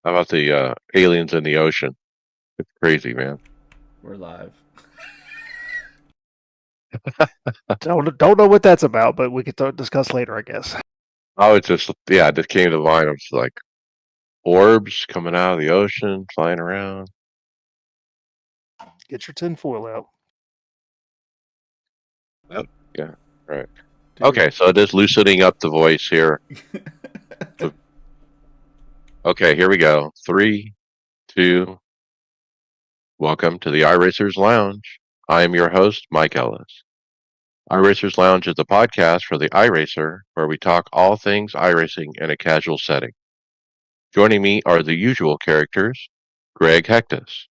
How about the aliens in the ocean? It's crazy, man. We're live. Don't know what that's about, but we could discuss later, I guess. Oh, it's just it just came to mind. It's like orbs coming out of the ocean, flying around. Get your tinfoil out. Yep. Yeah. Right. Okay, so it is loosening up the voice here. Okay, here we go. 3, 2. Welcome to the iRacers Lounge. I am your host, Mike Ellis. iRacers Lounge is a podcast for the iRacer where we talk all things iRacing in a casual setting. Joining me are the usual characters, Greg Hectus.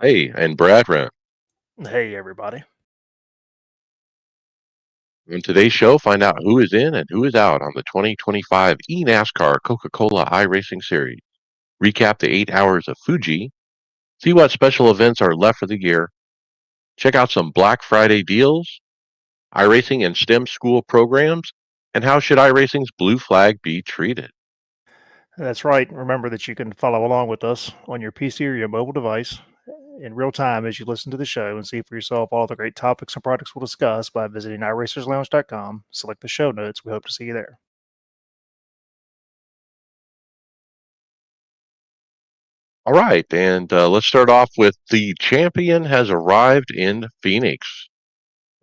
Hey, and Brad Rent. Hey, everybody. On today's show, find out who is in and who is out on the 2025 eNASCAR Coca-Cola iRacing Series. Recap the 8 hours of Fuji. See what special events are left for the year. Check out some Black Friday deals, iRacing and STEM school programs, and how should iRacing's blue flag be treated? That's right. Remember that you can follow along with us on your PC or your mobile device in real time as you listen to the show and see for yourself all the great topics and products we'll discuss by visiting iRacersLounge.com. Select the show notes. We hope to see you there. All right, and let's start off with the champion has arrived in Phoenix.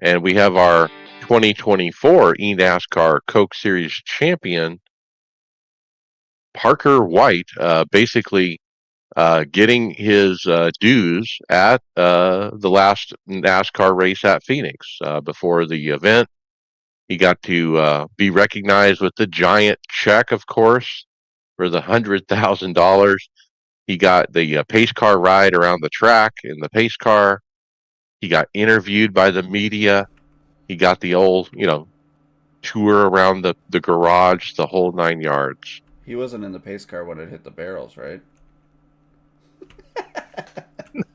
And we have our 2024 eNASCAR Coke Series champion, Parker White, basically getting his dues at the last NASCAR race at Phoenix. Before the event, he got to be recognized with the giant check, of course, for the $100,000. He got the pace car ride around the track in the pace car. He got interviewed by the media. He got the old, tour around the garage, the whole 9 yards. He wasn't in the pace car when it hit the barrels, right?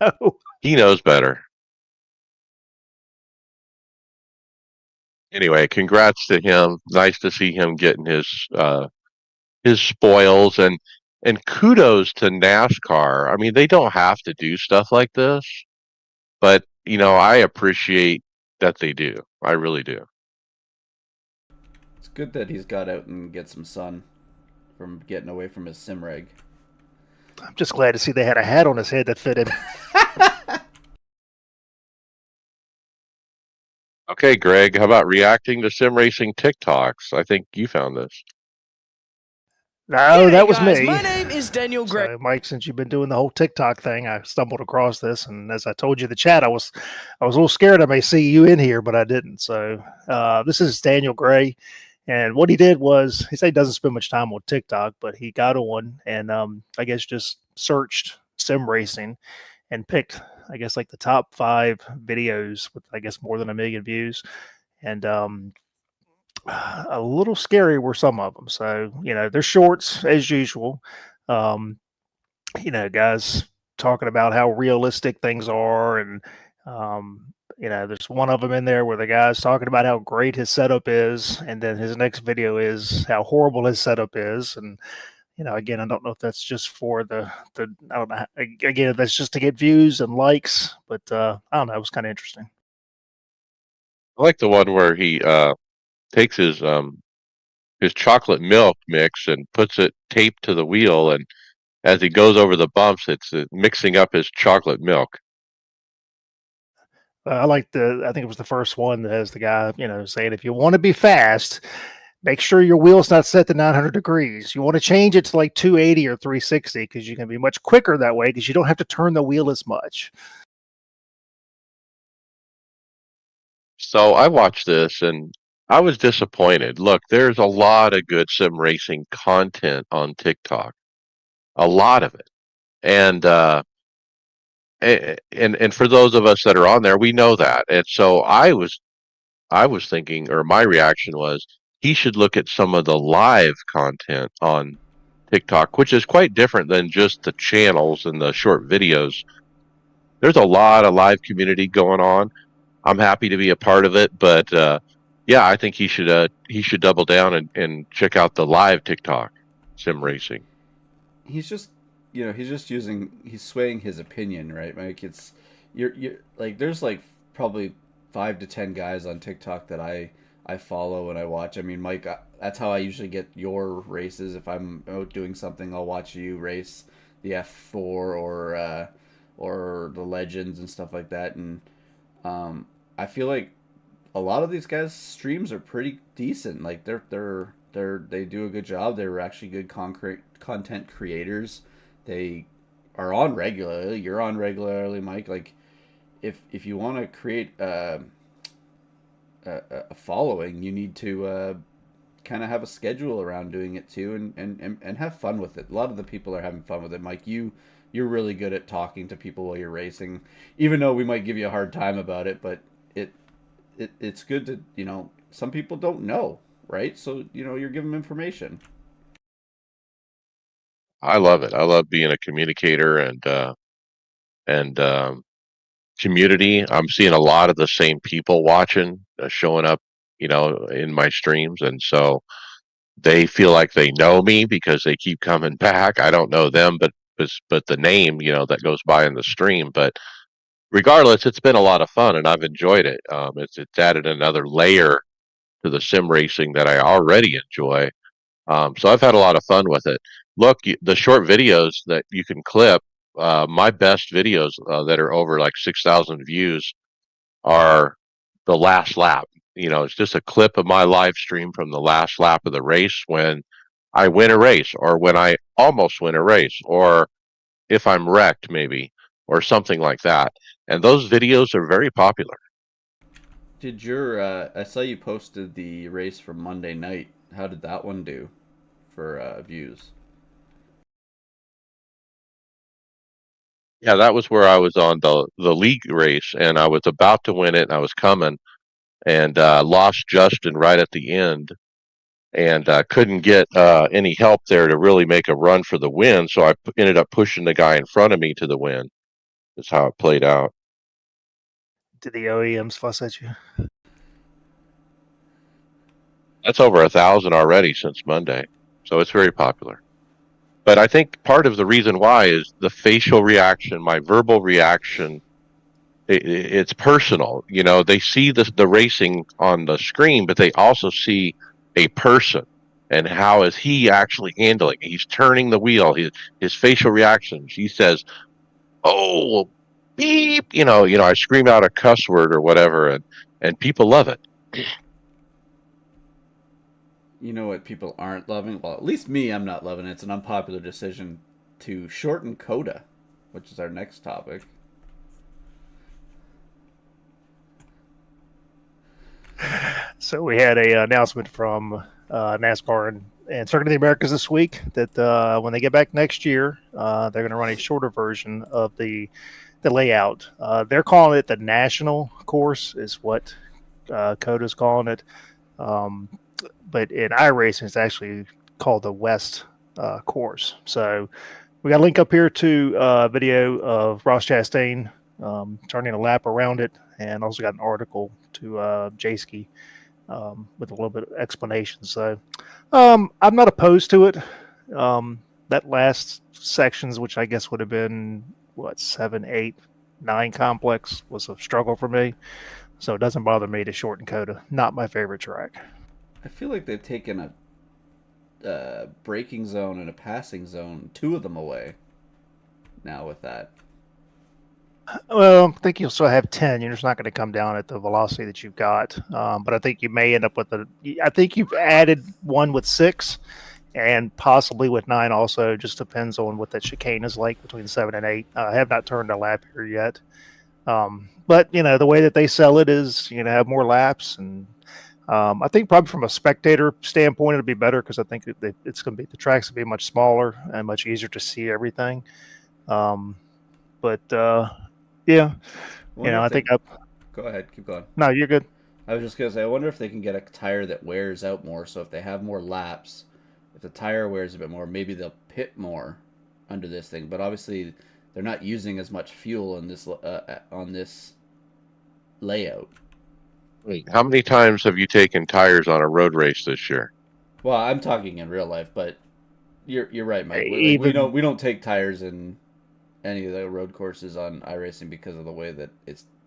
No. He knows better. Anyway, congrats to him. Nice to see him getting his spoils and kudos to NASCAR. I mean, they don't have to do stuff like this, but I appreciate that they do. I really do. It's good that he's got out and get some sun from getting away from his sim rig. I'm just glad to see they had a hat on his head that fit him. Okay, Greg, how about reacting to sim racing TikToks? I think you found this. No, that was me. My name is Daniel Gray. So, Mike, since you've been doing the whole TikTok thing, I stumbled across this, and as I told you in the chat, I was a little scared I may see you in here, but I didn't. So this is Daniel Gray, and what he did was he said he doesn't spend much time on TikTok, but he got on and I guess just searched sim racing and picked like the top 5 videos with more than 1 million views, and a little scary were some of them. So, they're shorts as usual. Guys talking about how realistic things are. And, there's one of them in there where the guy's talking about how great his setup is. And then his next video is how horrible his setup is. And, again, I don't know if that's just for I don't know. Again, that's just to get views and likes. But I don't know. It was kind of interesting. I like the one where he takes his chocolate milk mix and puts it taped to the wheel, and as he goes over the bumps, it's mixing up his chocolate milk. I think it was the first one that has the guy, saying if you want to be fast, make sure your wheel's not set to 900 degrees. You want to change it to like 280 or 360 because you can be much quicker that way because you don't have to turn the wheel as much. So I watched this and I was disappointed. Look, there's a lot of good sim racing content on TikTok, a lot of it, and for those of us that are on there, we know that. And so I was thinking, or my reaction was, he should look at some of the live content on TikTok, which is quite different than just the channels and the short videos. There's a lot of live community going on. I'm happy to be a part of it, but yeah, I think he should double down and check out the live TikTok sim racing. He's just, he's just he's swaying his opinion, right, Mike? It's you're like there's like probably 5 to 10 guys on TikTok that I follow and I watch. I mean, Mike, that's how I usually get your races. If I'm out doing something, I'll watch you race the F4 or the Legends and stuff like that. And I feel like a lot of these guys' streams are pretty decent. Like they do a good job. They're actually good concrete content creators. They are on regularly. You're on regularly, Mike. Like if you want to create a following, you need to kind of have a schedule around doing it too, and have fun with it. A lot of the people are having fun with it. Mike, you're really good at talking to people while you're racing, even though we might give you a hard time about it. But it's good to some people don't know, right? So you're giving them information. I love it. I love being a communicator and community. I'm seeing a lot of the same people watching, showing up, in my streams, and so they feel like they know me because they keep coming back. I don't know them, but the name, that goes by in the stream. But regardless, it's been a lot of fun, and I've enjoyed it. It's added another layer to the sim racing that I already enjoy. So I've had a lot of fun with it. Look, the short videos that you can clip, my best videos that are over like 6,000 views are the last lap. It's just a clip of my live stream from the last lap of the race when I win a race, or when I almost win a race, or if I'm wrecked, maybe, or something like that. And those videos are very popular. Did your I saw you posted the race from Monday night. How did that one do for views? Yeah, that was where I was on the league race, and I was about to win it, and I was coming, and lost Justin right at the end, and couldn't get any help there to really make a run for the win. So I ended up pushing the guy in front of me to the win. That's how it played out. Did the OEMs fuss at you? That's over 1,000 already since Monday, so it's very popular. But I think part of the reason why is the facial reaction, my verbal reaction. It's personal. They see the racing on the screen, but they also see a person, and how is he actually handling? He's turning the wheel. His facial reactions. He says, "Oh, beep!" I scream out a cuss word or whatever, and people love it. You know what people aren't loving? Well, at least me, I'm not loving it. It's an unpopular decision to shorten coda, which is our next topic. So we had a announcement from NASCAR and Circuit of the Americas this week that when they get back next year, they're going to run a shorter version of the layout. They're calling it the national course, is what Coda's calling it. But in iRacing, it's actually called the West course. So we got a link up here to a video of Ross Chastain turning a lap around it, and also got an article to Jayski with a little bit of explanation. So I'm not opposed to it. That last sections, which I guess would have been what 7, 8, 9 complex, was a struggle for me. So it doesn't bother me to shorten Coda. Not my favorite track. I feel like they've taken a braking zone and a passing zone, two of them away now with that. Well, I think you'll still have 10. You're just not going to come down at the velocity that you've got. But I think you may end up with I think you've added one with 6 and possibly with 9 also. Just depends on what that chicane is like between 7 and 8. I have not turned a lap here yet. But, the way that they sell it is, have more laps. And I think probably from a spectator standpoint, it'll be better because I think it's going to be, the tracks will be much smaller and much easier to see everything. But yeah, I wonder if I they think go ahead, keep going. no, you're good. I was just gonna say, I wonder if they can get a tire that wears out more. So if they have more laps, if the tire wears a bit more, maybe they'll pit more under this thing. But obviously, they're not using as much fuel on this layout. Wait, how many times have you taken tires on a road race this year? Well, I'm talking in real life, but you're right, Mike. Even We don't take tires in any of the road courses on iRacing because of the way that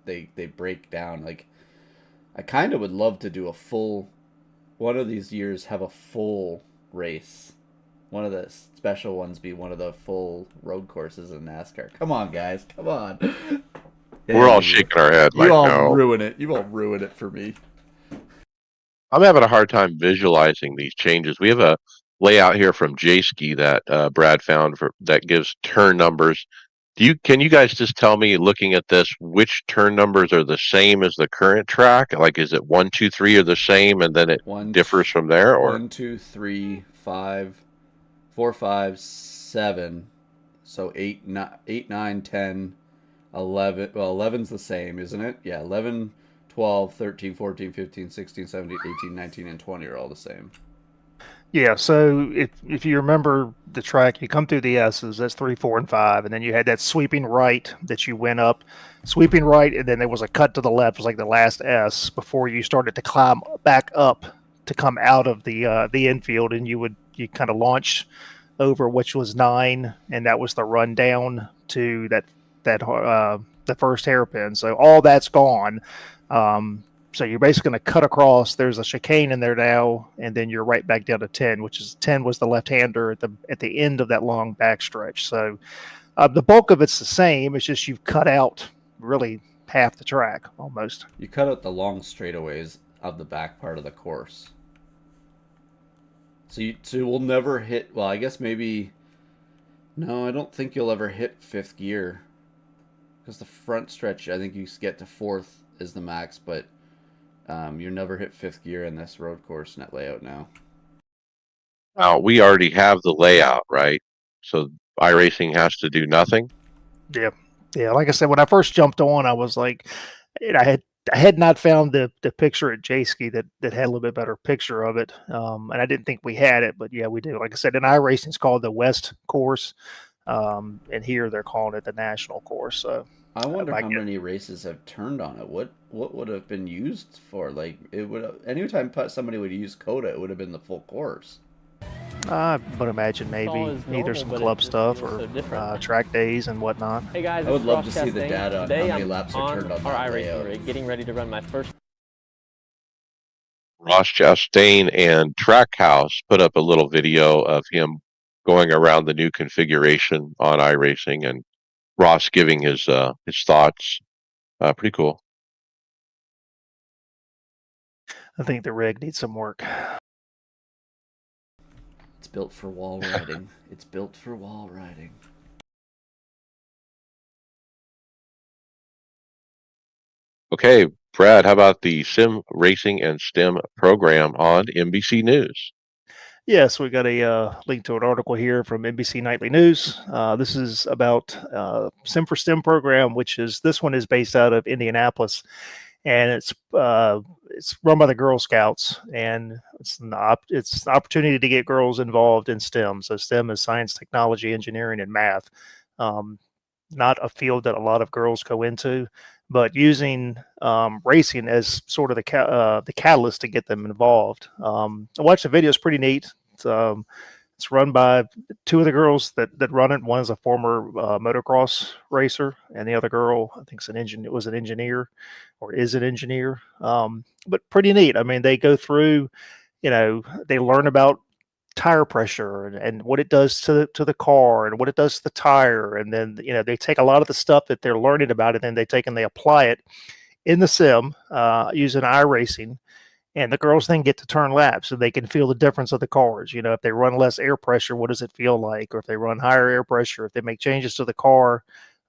they break down. Like I kind of would love to do a full one of these years, have a full race. One of the special ones be one of the full road courses in NASCAR. Come on, guys, come on. We're all Hey, shaking our head you like, all no. ruin it. You all ruin it for me. I'm having a hard time visualizing these changes. We have a layout here from JSki that Brad found for that gives turn numbers. Can you guys just tell me, looking at this, which turn numbers are the same as the current track? Like, is it one, two, three are the same, and then it One, differs from there, or one, two, three, five, 4, 5, 7. So 8, 9, 10, 11. Well, 11's the same, isn't it? Yeah, 11, 12, 13, 14, 15, 16, 17, 18, 19, and 20 are all the same. Yeah, so if you remember the track, you come through the S's, that's 3, 4, and 5, and then you had that sweeping right that you went up, sweeping right, and then there was a cut to the left, was like the last S before you started to climb back up to come out of the infield, and you kind of launched over, which was 9, and that was the run down to that the first hairpin. So all that's gone. So you're basically going to cut across. There's a chicane in there now, and then you're right back down to 10, which is 10 was the left-hander at the end of that long backstretch. So the bulk of it's the same. It's just you've cut out really half the track almost. You cut out the long straightaways of the back part of the course. So we'll never hit. Well, I guess maybe. No, I don't think you'll ever hit fifth gear because the front stretch. I think you get to fourth is the max, but you never hit fifth gear in this road course net layout now. we already have the layout, right? So iRacing has to do nothing. Yeah, yeah. Like I said, when I first jumped on, I was like, I had not found the picture at J-Ski that had a little bit better picture of it, and I didn't think we had it, but yeah, we do. Like I said, in iRacing, it's called the West Course, and here they're calling it the National Course. So I wonder I how get many races have turned on it. What would have been used for? Like it would anytime somebody would use Coda, it would have been the full course. I would imagine all maybe is either normal, some but club it just stuff feels or so different. track days and whatnot. Hey guys, I would it's love Ross to see the Chastain. data on Today how many I'm laps are turned on our that iRacing layout. rig, getting ready to run my first. Ross Chastain and Trackhouse put up a little video of him going around the new configuration on iRacing, and Ross giving his thoughts. Pretty cool. I think the rig needs some work. It's built for wall riding. It's built for wall riding. Okay, Brad, how about the Sim Racing and STEM program on NBC News? Yes, we got a link to an article here from NBC Nightly News. This is about Sim for STEM program, which is this one is based out of Indianapolis, and it's run by the Girl Scouts, and it's an opportunity to get girls involved in STEM. So STEM is science, technology, engineering, and math. Um, Not a field that a lot of girls go into, but using racing as sort of the catalyst to get them involved. I watched the video; it's pretty neat. It's run by two of the girls that run it. One is a former motocross racer, and the other girl, I think, was an engineer, or is an engineer. But pretty neat. I mean, they go through. They learn about tire pressure and what it does to the car and what it does to the tire, and then they take a lot of the stuff that they're learning about it, and they take and they apply it in the sim using iRacing, and the girls then get to turn laps so they can feel the difference of the cars. If they run less air pressure, what does it feel like? Or if they run higher air pressure, if they make changes to the car,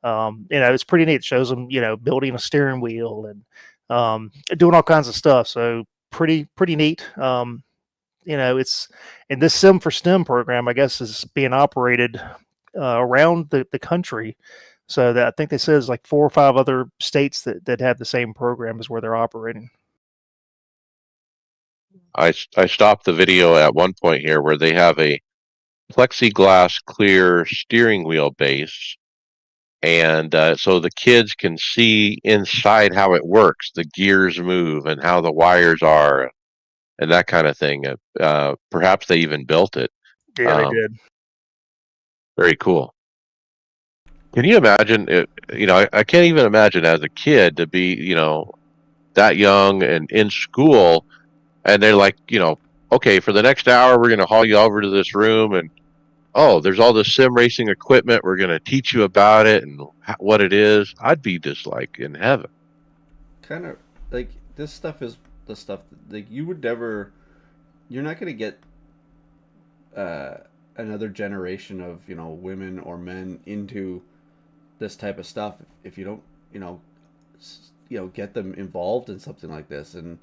it's pretty neat. It shows them building a steering wheel and doing all kinds of stuff. So pretty neat. It's and this Sim for STEM program, I guess, is being operated around the country. So that I think they said is like 4 or 5 other states that have the same program as where they're operating. I stopped the video at one point here where they have a plexiglass clear steering wheel base, and so the kids can see inside how it works, the gears move, and how the wires are, and that kind of thing. Perhaps they even built it. Yeah, they Um, did. Very cool. Can you imagine it? I can't even imagine as a kid to be, that young and in school, and they're like, okay, for the next hour, we're going to haul you over to this room, and oh, there's all this sim racing equipment. We're going to teach you about it and what it is. I'd be just like in heaven. Kind of like this stuff is the stuff that, like, you would never. You're not going to get uh, another generation of women or men into this type of stuff if you don't you know get them involved in something like this. And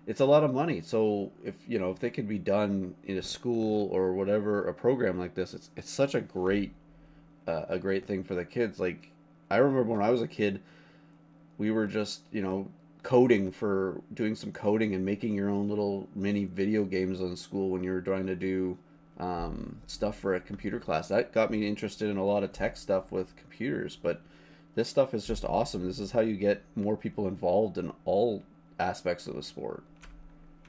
it's a lot of money. So if they could be done in a school or whatever, a program like this, it's such a great thing for the kids. Like, I remember when I was a kid, we were just coding, for doing some coding and making your own little mini video games on school when you were trying to do stuff for a computer class. That got me interested in a lot of tech stuff with computers. But this stuff is just awesome. This is how you get more people involved in all aspects of the sport,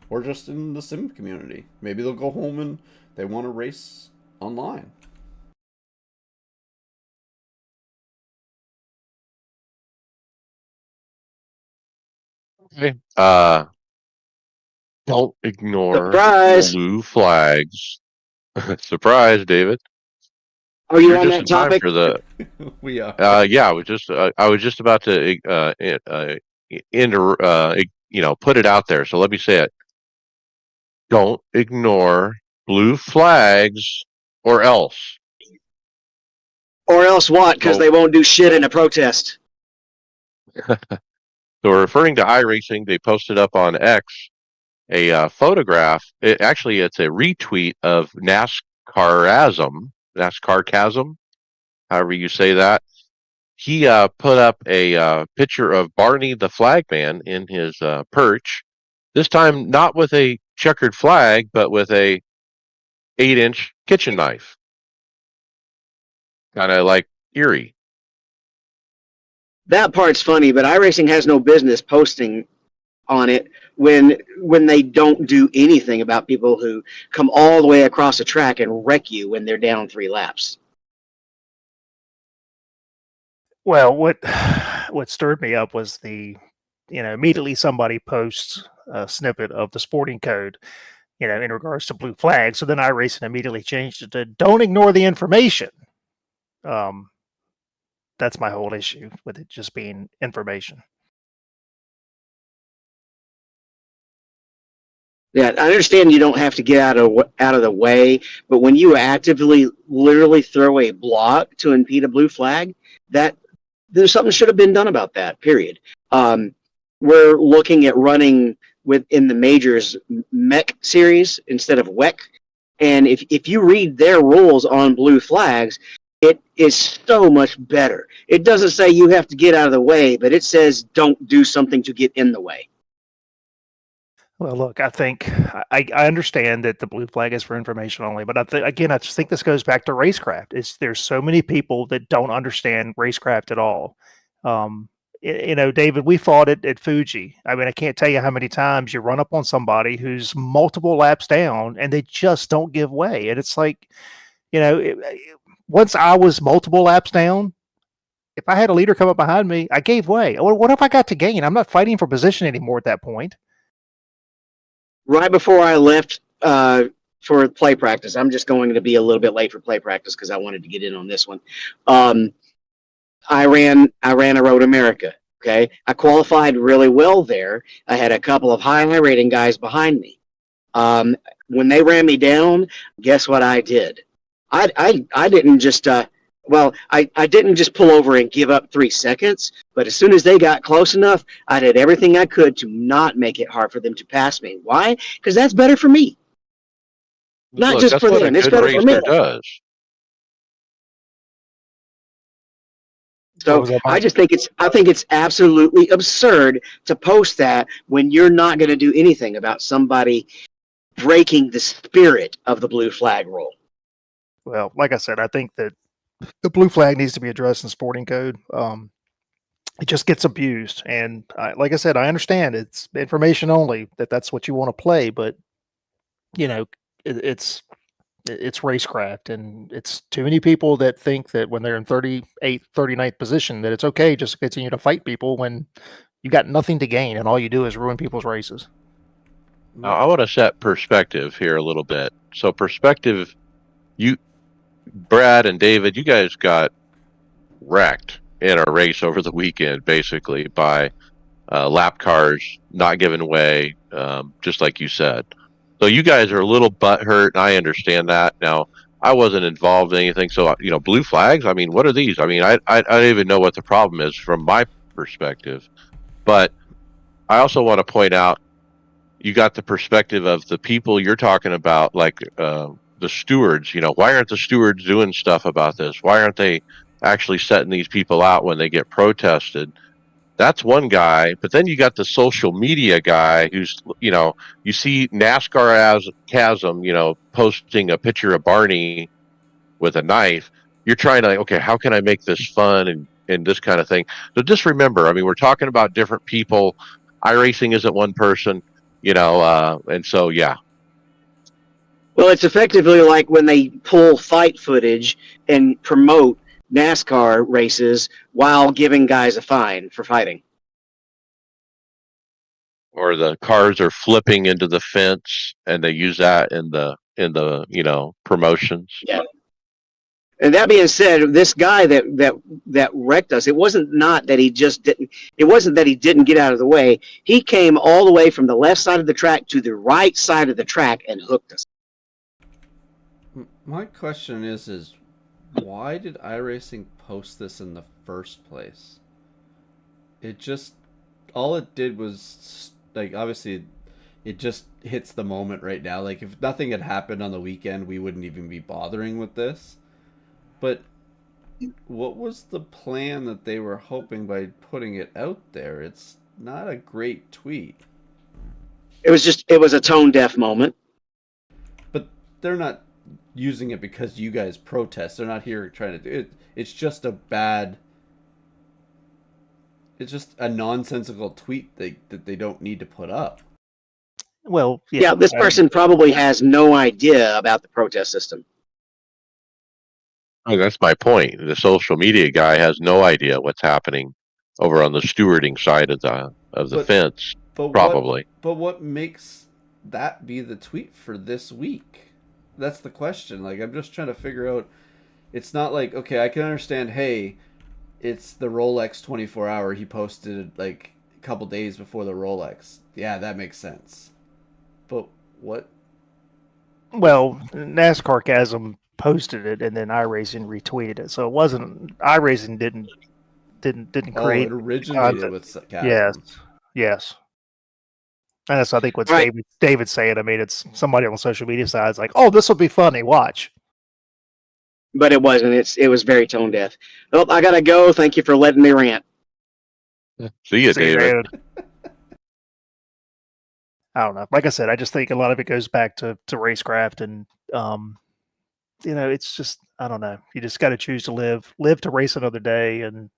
or just in the sim community. Maybe they'll go home and they want to race online. Okay. Don't ignore Surprise! blue flags. Surprise, David. Are you You're on just that in time topic? for the. We are. Yeah, I was just about to put it out there. So let me say it. Don't ignore blue flags, or else. Or else what? Because So, they won't do shit in a protest. so referring to iRacing, they posted up on X a photograph. It's a retweet of NASCAR however you say that. He put up a picture of Barney the flagman in his perch. This time, not with a checkered flag, but with a 8-inch kitchen knife, kind of like Erie. That part's funny, but iRacing has no business posting on it when they don't do anything about people who come all the way across the track and wreck you when they're down 3 laps. Well, what stirred me up was immediately somebody posts a snippet of the sporting code, in regards to blue flags. So then iRacing immediately changed it to "Don't ignore the information." Um, that's my whole issue with it just being information. Yeah, I understand you don't have to get out of the way, but when you actively, literally throw a block to impede a blue flag, that there's something should have been done about that. Period. We're looking at running within the majors mech series instead of WEC, and if you read their rules on blue flags, it is so much better. It doesn't say you have to get out of the way, but it says don't do something to get in the way. Well, look, I think I understand that the blue flag is for information only, but I just think this goes back to racecraft. There's so many people that don't understand racecraft at all. Um, David, we fought it at Fuji. I mean, I can't tell you how many times you run up on somebody who's multiple laps down and they just don't give way. And it's like, once I was multiple laps down, if I had a leader come up behind me, I gave way. What have I got to gain? I'm not fighting for position anymore at that point. Right before I left for play practice, I'm just going to be a little bit late for play practice because I wanted to get in on this one. I ran a Road America. Okay, I qualified really well there. I had a couple of high rating guys behind me. When they ran me down, guess what I did? I didn't just I didn't just pull over and give up 3 seconds, but as soon as they got close enough, I did everything I could to not make it hard for them to pass me. Why? Because that's better for me. Not Look, just that's for what a them. It's good better for me. racer does. What So was that, I Mike? just think it's absolutely absurd to post that when you're not going to do anything about somebody breaking the spirit of the blue flag rule. Well, like I said, I think that the blue flag needs to be addressed in sporting code. It just gets abused, and like I said, I understand it's information only that that's what you want to play, but you know, it's racecraft, and it's too many people that think that when they're in 38th, 39th position that it's okay just to continue to fight people when you got nothing to gain and all you do is ruin people's races. Now, I want to set perspective here a little bit. So, perspective, you, Brad and David, you guys got wrecked in a race over the weekend, basically by lap cars not giving way, just like you said. So you guys are a little butthurt, and I understand that. Now, I wasn't involved in anything, so blue flags. I mean, what are these? I mean, I don't even know what the problem is from my perspective. But I also want to point out you got the perspective of the people you're talking about, like the stewards. Why aren't the stewards doing stuff about this? Why aren't they actually setting these people out when they get protested? That's one guy, but then you got the social media guy who's, you see NASCAR as Chasm, posting a picture of Barney with a knife. You're trying to, okay, how can I make this fun and this kind of thing? So just remember, I mean, we're talking about different people. iRacing isn't one person, and so, yeah. Well, it's effectively like when they pull fight footage and promote NASCAR races while giving guys a fine for fighting. Or the cars are flipping into the fence and they use that in the promotions. Yeah. And that being said, this guy that wrecked us, it wasn't that he didn't get out of the way. He came all the way from the left side of the track to the right side of the track and hooked us. My question is why did iRacing post this in the first place? All it did was, like, obviously it just hits the moment right now. Like, if nothing had happened on the weekend, we wouldn't even be bothering with this. But what was the plan that they were hoping by putting it out there? It's not a great tweet. It was a tone deaf moment. But they're not using it because you guys protest. They're not here trying to do it. It's just a nonsensical tweet that they don't need to put up. Well, yeah, this person probably has no idea about the protest system. Oh, that's my point. The social media guy has no idea what's happening over on the stewarding side of the fence. Probably. But what makes that be the tweet for this week? That's the question. Like, I'm just trying to figure out. It's not like, okay, I can understand, hey, it's the Rolex 24-hour. He posted like a couple days before the Rolex. Yeah, that makes sense. But what? Well, NASCAR Chasm posted it, and then iRacing retweeted it. So it wasn't iRacing didn't create. It originated with Chasm. Yes. And that's, I think, what David's saying. I mean, it's somebody on social media side is like, "Oh, this will be funny. Watch." But it wasn't. It was very tone deaf. Well, I gotta go. Thank you for letting me rant. See you, David. I don't know. Like I said, I just think a lot of it goes back to racecraft, and it's just, I don't know. You just got to choose to live to race another day, and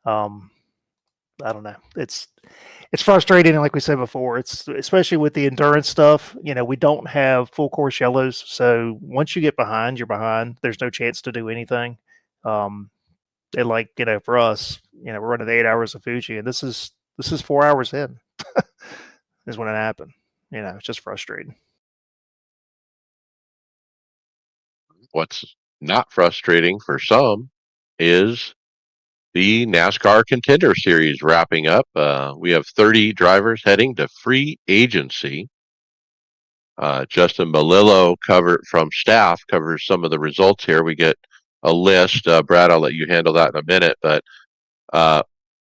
I don't know. It's frustrating, and like we said before, it's especially with the endurance stuff. We don't have full course yellows, so once you get behind, you're behind. There's no chance to do anything. And for us, we're running 8 hours of Fuji, and this is 4 hours in. Is when it happened. It's just frustrating. What's not frustrating for some is the NASCAR Contender Series wrapping up. We have 30 drivers heading to free agency. Justin Malillo from staff covers some of the results here. We get a list. Brad, I'll let you handle that in a minute. But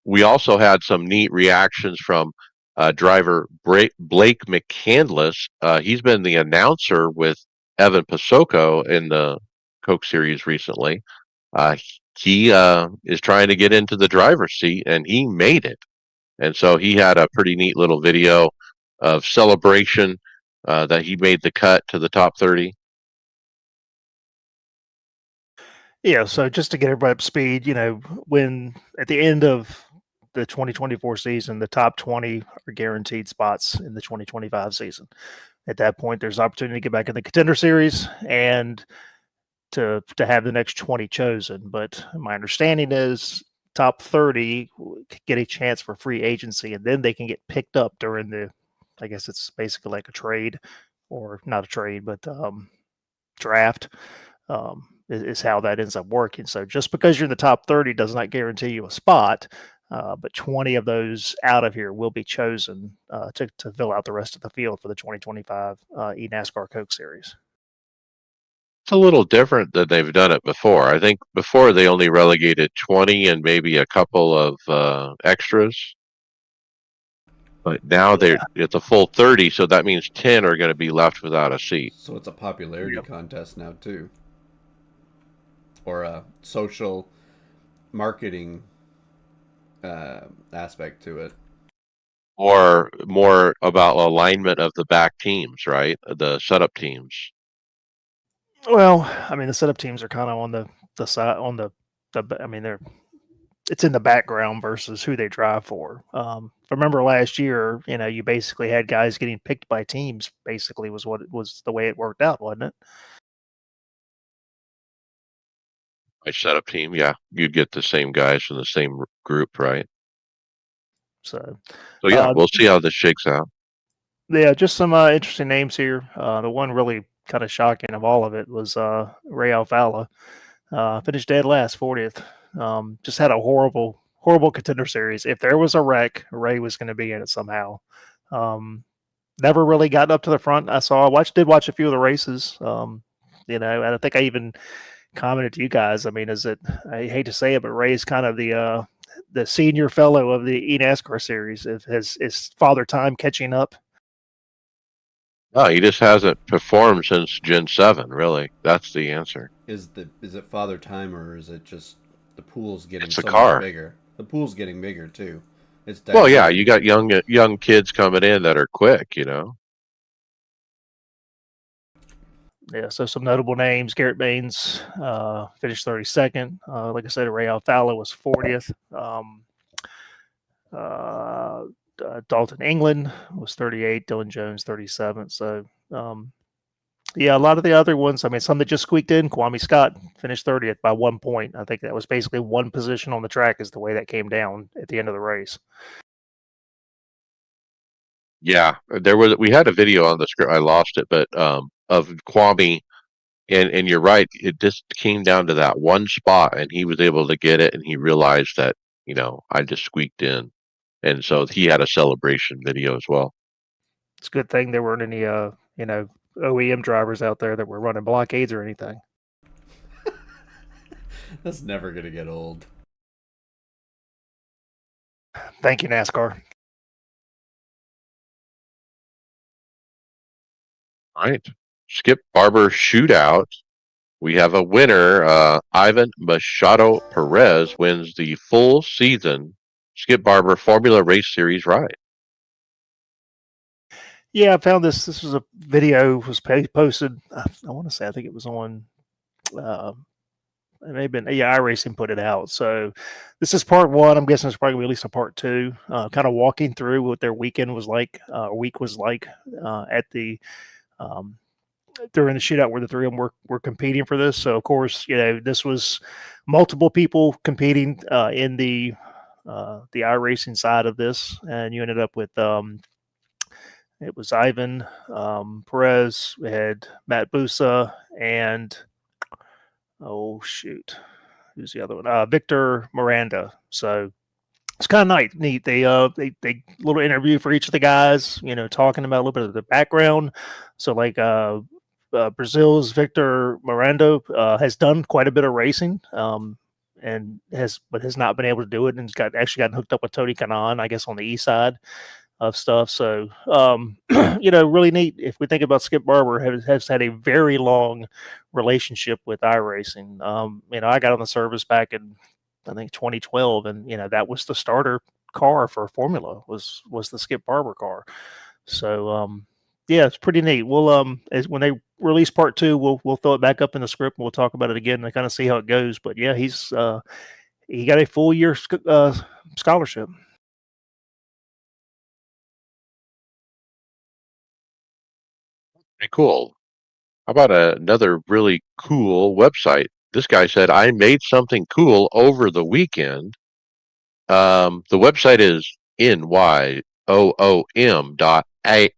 we also had some neat reactions from driver Blake McCandless. He's been the announcer with Evan Pasoko in the Coke Series recently. He is trying to get into the driver's seat, and he made it. And so he had a pretty neat little video of celebration that he made the cut to the top 30. Yeah, so just to get everybody up to speed, when at the end of the 2024 season, the top 20 are guaranteed spots in the 2025 season. At that point, there's opportunity to get back in the contender series and to have the next 20 chosen. But my understanding is top 30 get a chance for free agency, and then they can get picked up during I guess it's basically like a trade, or not a trade, but draft is how that ends up working. So just because you're in the top 30 does not guarantee you a spot, but 20 of those out of here will be chosen to fill out the rest of the field for the 2025 eNASCAR Coke Series. It's a little different than they've done it before. I think before they only relegated 20 and maybe a couple of extras. But now it's a full 30, so that means 10 are going to be left without a seat. So it's a popularity Yep. contest now too, or a social marketing aspect to it. Or more about alignment of the back teams, right? The setup teams. Well, I mean, the setup teams are kind of on the side on I mean, it's in the background versus who they drive for. If I remember last year, you basically had guys getting picked by teams. Basically, was what it was the way it worked out, wasn't it? My setup team, yeah, you'd get the same guys from the same group, right? So, So yeah, we'll see how this shakes out. yeah, just some interesting names here. The one really kind of shocking of all of it was Ray Alfala. Finished dead last, 40th. Just had a horrible contender series. If there was a wreck, Ray was going to be in it somehow. Never really got up to the front. Did watch a few of the races. And I think I even commented to you guys. I mean, I hate to say it, but Ray's kind of the senior fellow of the eNASCAR series. Is Father Time catching up? No, he just hasn't performed since Gen 7, really. That's the answer. Is it Father Time, or is it just the pool's getting It's a so much car. bigger? The pool's getting bigger too. It's Well, yeah, diluting. you got young kids coming in that are quick, Yeah, so some notable names. Garrett Baines finished 32nd. Like I said, Ray Alfala was 40th. Uh, Dalton England was 38. Dylan Jones 37th. So, yeah, a lot of the other ones. I mean, some that just squeaked in. Kwame Scott finished 30th by 1 point. I think that was basically one position on the track is the way that came down at the end of the race. Yeah, we had a video on the script. I lost it, but of Kwame, and you're right. It just came down to that one spot, and he was able to get it, and he realized that I just squeaked in, and so he had a celebration video as well. It's a good thing there weren't any OEM drivers out there that were running blockades or anything. That's never gonna get old. Thank you, NASCAR. All right, Skip Barber shootout. We have a winner. Ivan Machado Perez wins the full season Skip Barber Formula Race Series ride. Yeah, I found this. This was a video was posted. I want to say I think it was on. It may have been iRacing put it out. So this is part one. I'm guessing it's probably gonna be at least a part two. Kind of walking through what their weekend was like, week was like at the during the shootout where the three of them were competing for this. So of course, this was multiple people competing in the iRacing side of this, and you ended up with it was Ivan Perez. We had Matt Busa and oh shoot, who's the other one? Victor Miranda. So it's kind of neat. They little interview for each of the guys. Talking about a little bit of their background. So like Brazil's Victor Miranda has done quite a bit of racing. And has not been able to do it, and has actually gotten hooked up with Tony Kanaan, I guess, on the east side of stuff. So, really neat. If we think about Skip Barber, has had a very long relationship with iRacing. I got on the service back in, I think, 2012, and that was the starter car for Formula was the Skip Barber car. So, Yeah, it's pretty neat. We'll as when they release part two, we'll throw it back up in the script and we'll talk about it again and kind of see how it goes. But yeah, he got a full year scholarship. Very cool. How about another really cool website? This guy said, I made something cool over the weekend. The website is NYOOM.app. And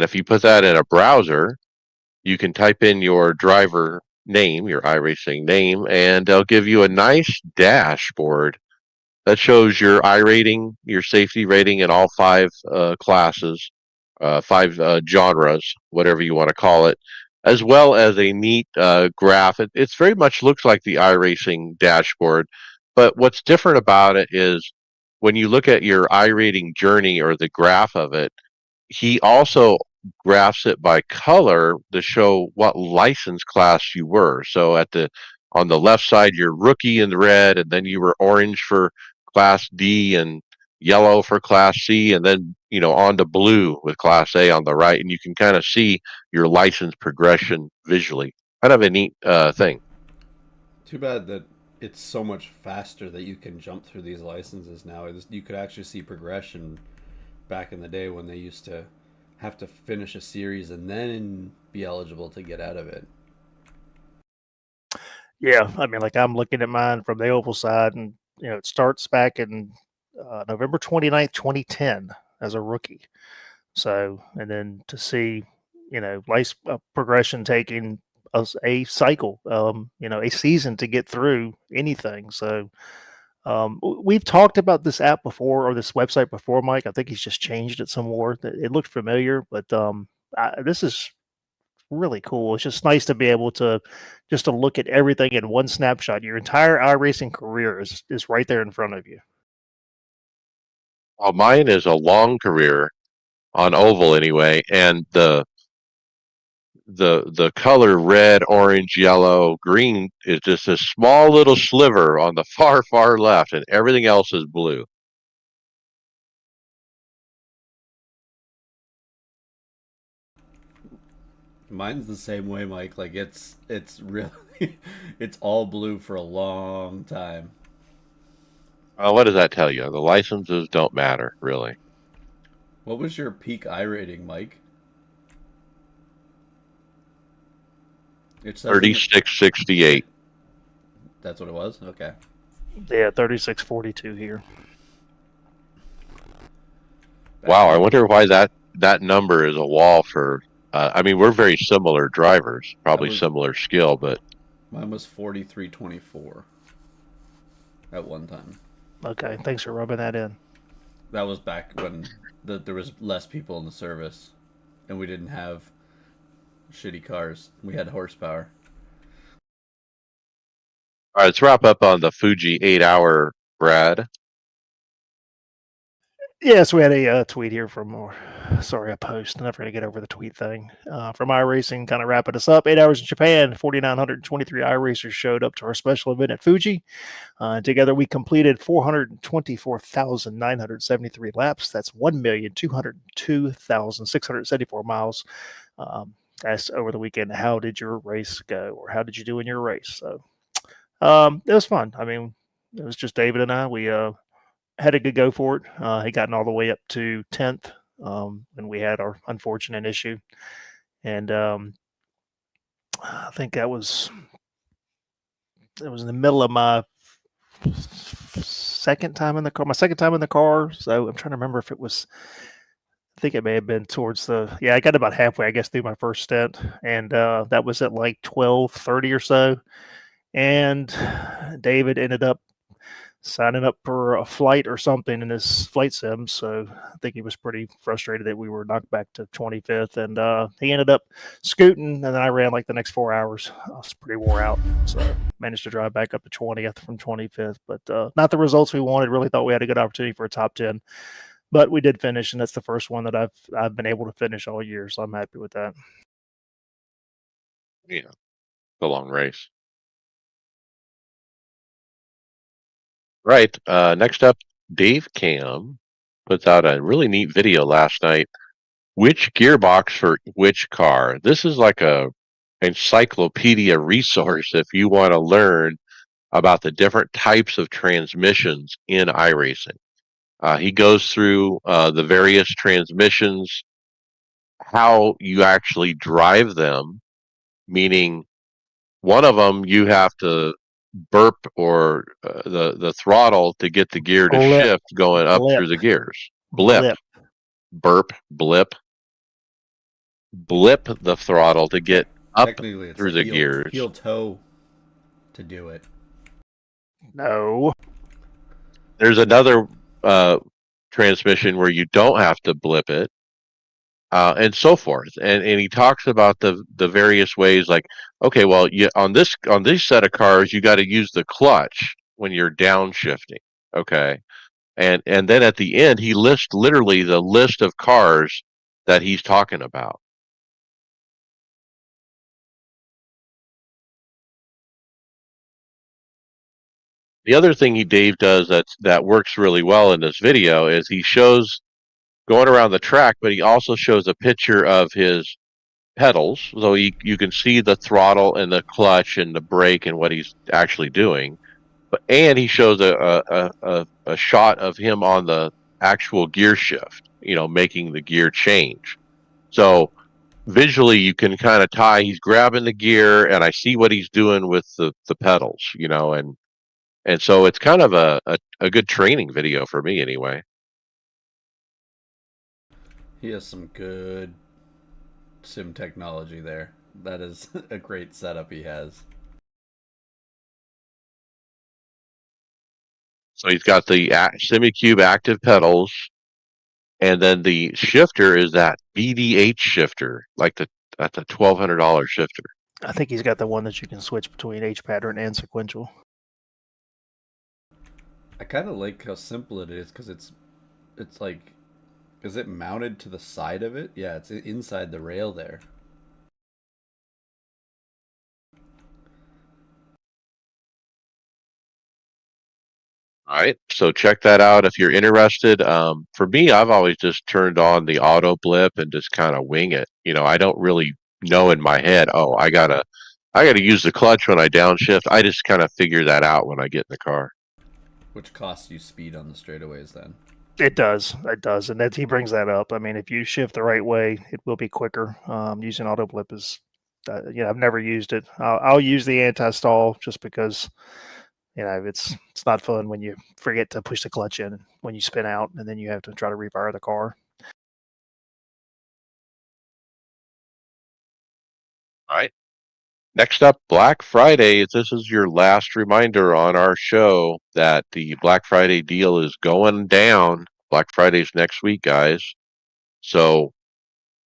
if you put that in a browser, you can type in your driver name, your iRacing name, and they'll give you a nice dashboard that shows your I rating, your safety rating in all five classes, five genres, whatever you want to call it, as well as a neat graph. It's very much looks like the iRacing dashboard, but what's different about it is when you look at your iRating journey or the graph of it, he also graphs it by color to show what license class you were. So at the on the left side, you're rookie in red, and then you were orange for class D and yellow for class C, and then on to blue with class A on the right, and you can kind of see your license progression visually. Kind of a neat thing. Too bad that it's so much faster that you can jump through these licenses now. You could actually see progression back in the day when they used to have to finish a series and then be eligible to get out of it. Yeah, I mean, like I'm looking at mine from the oval side, and it starts back in November 29th, 2010, as a rookie. So, and then to see, life progression taking a cycle, a season to get through anything. So, we've talked about this app before or this website before, Mike. I think he's just changed it some more. It looked familiar, but this is really cool. It's just nice to be able to just to look at everything in one snapshot. Your entire iRacing career is right there in front of you. Well, mine is a long career on oval anyway, and the color red, orange, yellow, green is just a small little sliver on the far left, and everything else is blue. Mine's the same way, Mike. Like it's really it's all blue for a long time. What does that tell you? The licenses don't matter, really. What was your peak I rating, Mike? It says in 3668. that's what it was. Okay. Yeah, 3642 here. Wow, I wonder why that number is a wall for. I mean, we're very similar drivers, probably Was similar skill, but mine was 4324 at one time. Okay, thanks for rubbing that in. That was back when there was less people in the service, and we didn't have shitty cars. We had horsepower. all right, let's wrap up on the Fuji 8 hour, Brad. Yes, we had a tweet here from, or sorry, a post. I'm never going to get over the tweet thing. From iRacing, kind of wrapping us up. 8 hours in Japan, 4,923 iRacers showed up to our special event at Fuji. Together, we completed 424,973 laps. That's 1,202,674 miles. Asked over the weekend, how did your race go, or how did you do in your race? So it was fun. I mean, it was just David and I. We had a good go for it. He gotten all the way up to 10th when we had our unfortunate issue. And I think it was in the middle of my second time in the car. So I'm trying to remember if it was. I think it may have been towards I got about halfway, I guess, through my first stint, and that was at like 12:30 or so. And David ended up signing up for a flight or something in his flight sim. So I think he was pretty frustrated that we were knocked back to 25th, and he ended up scooting. And then I ran like the next 4 hours. I was pretty wore out, so managed to drive back up to 20th from 25th, but not the results we wanted. Really thought we had a good opportunity for a top 10, but we did finish, and that's the first one that I've been able to finish all year. So I'm happy with that. Yeah, the long race. Right. Next up, Dave Cam puts out a really neat video last night which gearbox for which car. This is like a encyclopedia resource if you want to learn about the different types of transmissions in iRacing. He goes through the various transmissions, how you actually drive them, meaning one of them you have to burp or the throttle to get the gear to Blip. shift going up Blip. through the gears. Blip, burp, blip the throttle to get up Technically, it's through the the gears. heel toe to do it. No. There's another transmission where you don't have to blip it, and so forth. And he talks about the various ways, like, okay, well, on this set of cars, you got to use the clutch when you're downshifting. Okay, and then at the end, he lists literally the list of cars that he's talking about. The other thing Dave does that works really well in this video is he shows going around the track, but he also shows a picture of his pedals, so you can see the throttle and the clutch and the brake and what he's actually doing. And he shows a shot of him on the actual gear shift, making the gear change. So visually, you can kind of tie. He's grabbing the gear, and I see what he's doing with the pedals, and so it's kind of a good training video for me, anyway. He has some good sim technology there. That is a great setup he has. So he's got the SemiCube active pedals, and then the shifter is that BDH shifter, like that's a $1,200 shifter. I think he's got the one that you can switch between H pattern and sequential. I kind of like how simple it is because it's like, is it mounted to the side of it? Yeah, it's inside the rail there. All right, so check that out if you're interested. For me, I've always just turned on the auto blip and just kind of wing it. I don't really know in my head, oh, I gotta use the clutch when I downshift. I just kind of figure that out when I get in the car. Which costs you speed on the straightaways then. It does, and he brings that up. I mean, if you shift the right way, it will be quicker. Using auto blip is, I've never used it. I'll use the anti-stall just because, it's not fun when you forget to push the clutch in when you spin out, and then you have to try to rewire the car. All right. Next up, Black Friday. This is your last reminder on our show that the Black Friday deal is going down. Black Friday's next week, guys. So,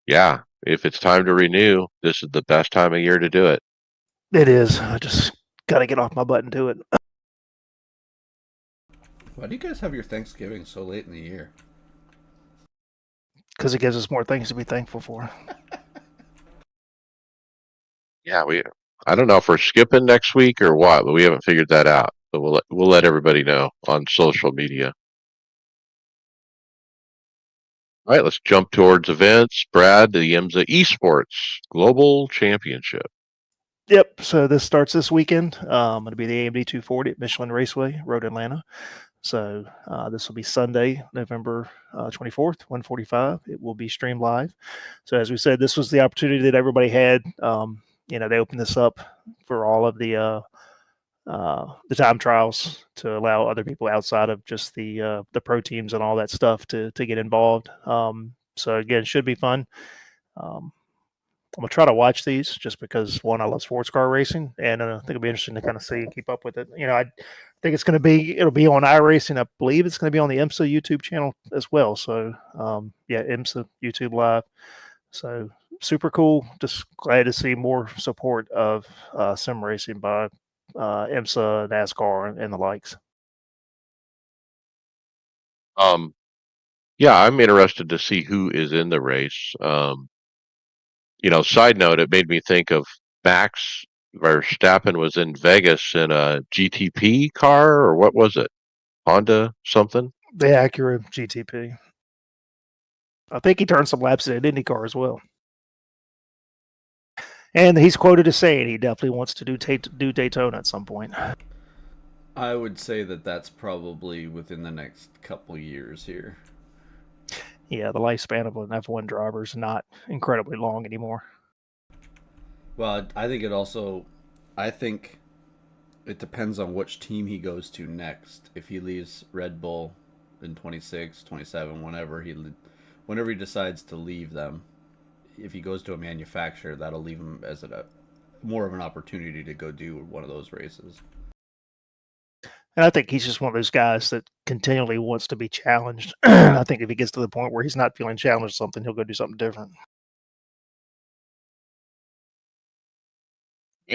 yeah, if it's time to renew, this is the best time of year to do it. It is. I just got to get off my butt and do it. Why do you guys have your Thanksgiving so late in the year? Because it gives us more things to be thankful for. Yeah, I don't know if we're skipping next week or what, but we haven't figured that out. But we'll let everybody know on social media. All right, let's jump towards events. Brad, the IMSA Esports Global Championship. Yep. So this starts this weekend. It'll be the AMD 240 at Michelin Raceway, Road Atlanta. So this will be Sunday, November 24th, 1:45. It will be streamed live. So as we said, this was the opportunity that everybody had. They opened this up for all of the time trials to allow other people outside of just the pro teams and all that stuff to get involved. So again, it should be fun. I'm gonna try to watch these just because one, I love sports car racing, and I think it'll be interesting to kind of see and keep up with it. I think it'll be on iRacing. I believe it's going to be on the IMSA YouTube channel as well. So IMSA YouTube Live. So super cool. Just glad to see more support of sim racing by IMSA, NASCAR, and the likes. Yeah, I'm interested to see who is in the race. Side note, it made me think of Max Verstappen was in Vegas in a GTP car, or what was it? Honda something? The Acura GTP. I think he turned some laps in an IndyCar as well. And he's quoted as saying he definitely wants to do Daytona at some point. I would say that that's probably within the next couple years here. Yeah, the lifespan of an F1 driver is not incredibly long anymore. Well, I think it depends on which team he goes to next. If he leaves Red Bull in 26, 27, whenever he decides to leave them, if he goes to a manufacturer, that'll leave him as more of an opportunity to go do one of those races. And I think he's just one of those guys that continually wants to be challenged. I think if he gets to the point where he's not feeling challenged something, he'll go do something different.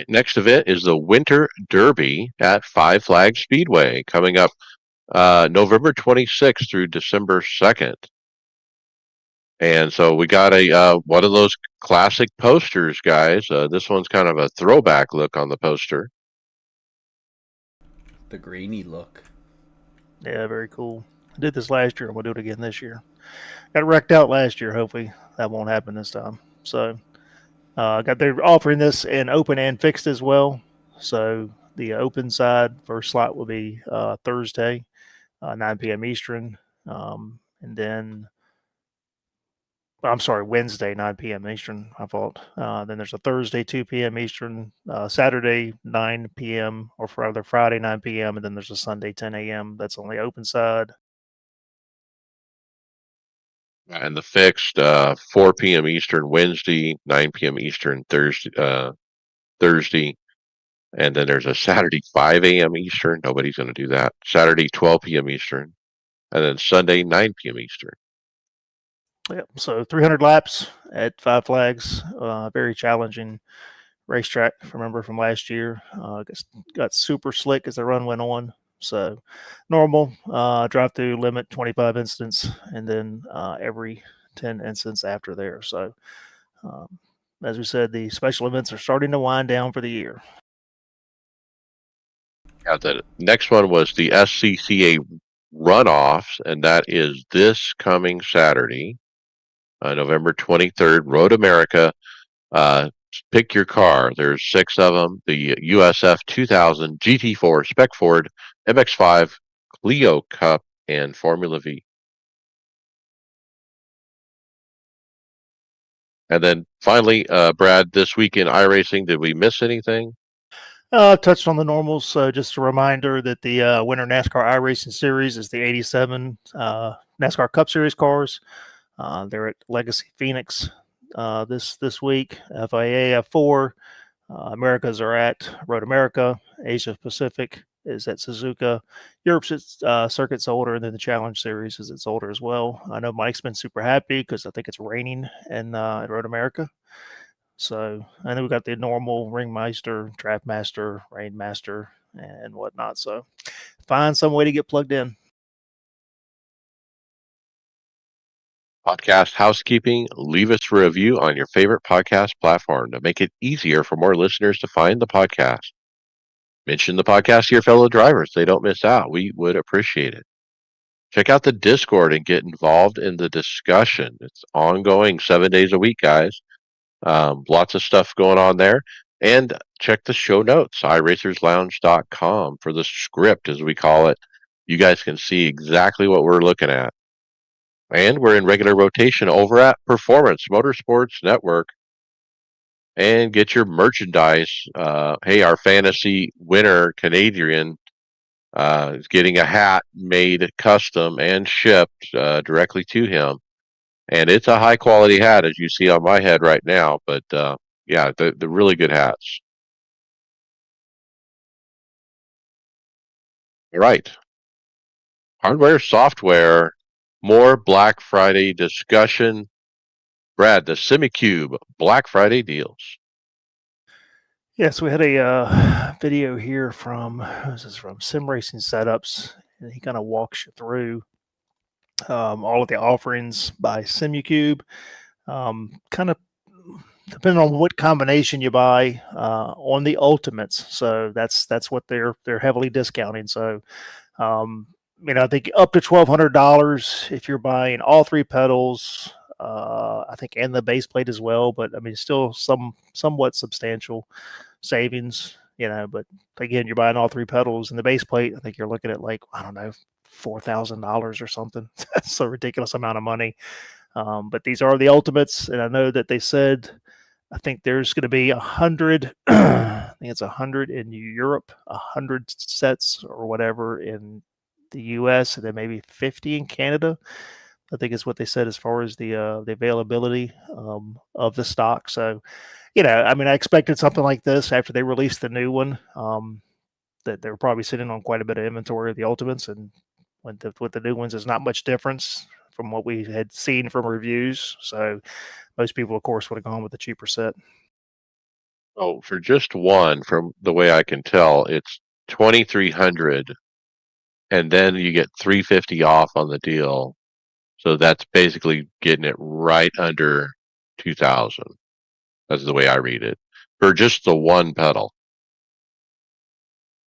Next event is the Winter Derby at Five Flags Speedway, coming up November 26th through December 2nd. And so we got a one of those classic posters, guys. This one's kind of a throwback look on the poster. The grainy look. Yeah, very cool. I did this last year. I'm going to do it again this year. Got wrecked out last year. Hopefully that won't happen this time. So they're offering this in open and fixed as well. So the open side first slot will be Thursday, 9 p.m. Eastern. And then, I'm sorry, Wednesday, 9 p.m. Eastern. My fault. Then there's a Thursday, 2 p.m. Eastern, Saturday, 9 p.m., or rather Friday, 9 p.m., and then there's a Sunday, 10 a.m. That's on the open side. And the fixed 4 p.m. Eastern Wednesday, 9 p.m. Eastern Thursday, and then there's a Saturday 5 a.m. Eastern. Nobody's going to do that. Saturday 12 p.m. Eastern, and then Sunday 9 p.m. Eastern. Yep. So 300 laps at Five Flags. Very challenging racetrack. Remember from last year, got super slick as the run went on. So normal drive through limit 25 incidents, and then every 10 incidents after there. So as we said, the special events are starting to wind down for the year. Yeah, the next one was the SCCA runoffs, and that is this coming Saturday, November 23rd, Road America. Pick your car. There's 6 of them. The USF 2000, GT4, Spec Ford, MX5, Clio Cup, and Formula V. And then finally, Brad, this week in iRacing, did we miss anything? Touched on the normals. So just a reminder that the Winter NASCAR iRacing Series is the 87 NASCAR Cup Series cars. They're at Legacy Phoenix this week. FIA F4. Americas are at Road America. Asia Pacific is at Suzuka. Europe's circuit's older, and then the Challenge Series is it's older as well. I know Mike's been super happy because I think it's raining at Road America. So I know we got the normal Ringmaster, Draftmaster, Rainmaster, and whatnot. So find some way to get plugged in. Podcast housekeeping. Leave us a review on your favorite podcast platform to make it easier for more listeners to find the podcast. Mention the podcast to your fellow drivers. They don't miss out. We would appreciate it. Check out the Discord and get involved in the discussion. It's ongoing 7 days a week, guys. Lots of stuff going on there. And check the show notes, iRacersLounge.com, for the script, as we call it. You guys can see exactly what we're looking at. And we're in regular rotation over at Performance Motorsports Network. And get your merchandise. Hey, our fantasy winner, Canadian, is getting a hat made custom and shipped directly to him. And it's a high quality hat, as you see on my head right now. But yeah, the really good hats. All right. Hardware, software, more Black Friday discussion. Brad, the SemiCube Black Friday deals. Yes, we had a video here from Sim Racing Setups, and he kind of walks you through all of the offerings by SimuCube. Kind of depending on what combination you buy on the Ultimates. So that's what they're heavily discounting. So I think up to $1,200 if you're buying all 3 pedals, I think, and the base plate as well. But I mean, still somewhat substantial savings, But again, you're buying all three pedals and the base plate. I think you're looking at like, I don't know, $4,000 or something. That's a ridiculous amount of money. But these are the ultimates, and I know that they said, I think there's going to be 100. I think it's 100 in Europe, 100 sets or whatever in the U.S., and then maybe 50 in Canada. I think is what they said as far as the availability of the stock. So, I mean, I expected something like this after they released the new one. That they were probably sitting on quite a bit of inventory of the Ultimates, and with the new ones, there's not much difference from what we had seen from reviews. So, most people, of course, would have gone with the cheaper set. Oh, for just one, from the way I can tell, it's 2,300, and then you get 350 off on the deal. So that's basically getting it right under 2,000. That's the way I read it for just the one pedal.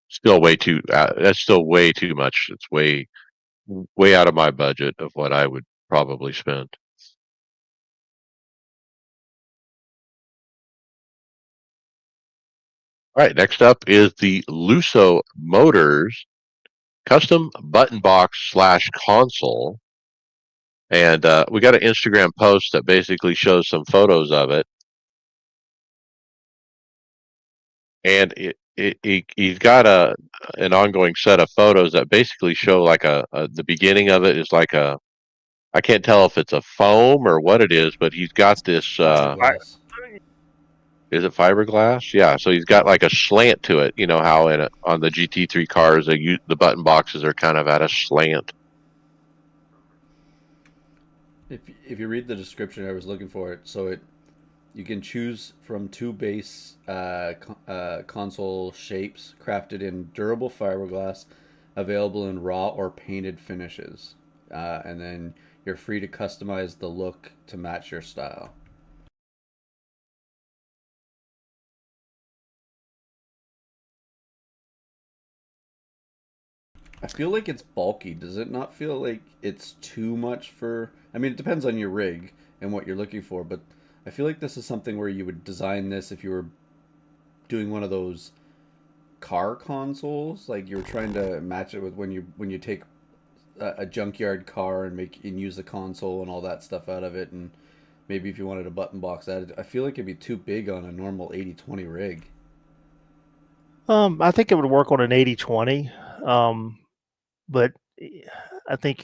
Still way too. That's still way too much. It's way out of my budget of what I would probably spend. All right, next up is the Luso Motors custom button box / console. And we got an Instagram post that basically shows some photos of it. And he's got an ongoing set of photos that basically show like the beginning of it is like I can't tell if it's a foam or what it is, but he's got this Fiberglass. is it fiberglass? Yeah, so he's got like a slant to it. You know how on the GT3 cars the button boxes are kind of at a slant. If you read the description, I was looking for it. So you can choose from two base console shapes crafted in durable fiberglass, available in raw or painted finishes, and then you're free to customize the look to match your style. I feel like it's bulky. Does it not feel like it's too much for? I mean, it depends on your rig and what you're looking for, but I feel like this is something where you would design this if you were doing one of those car consoles, like you're trying to match it with when you take a junkyard car and use the console and all that stuff out of it, and maybe if you wanted a button box added, I feel like it'd be too big on a normal 80/20 rig. I think it would work on an 80/20. But I think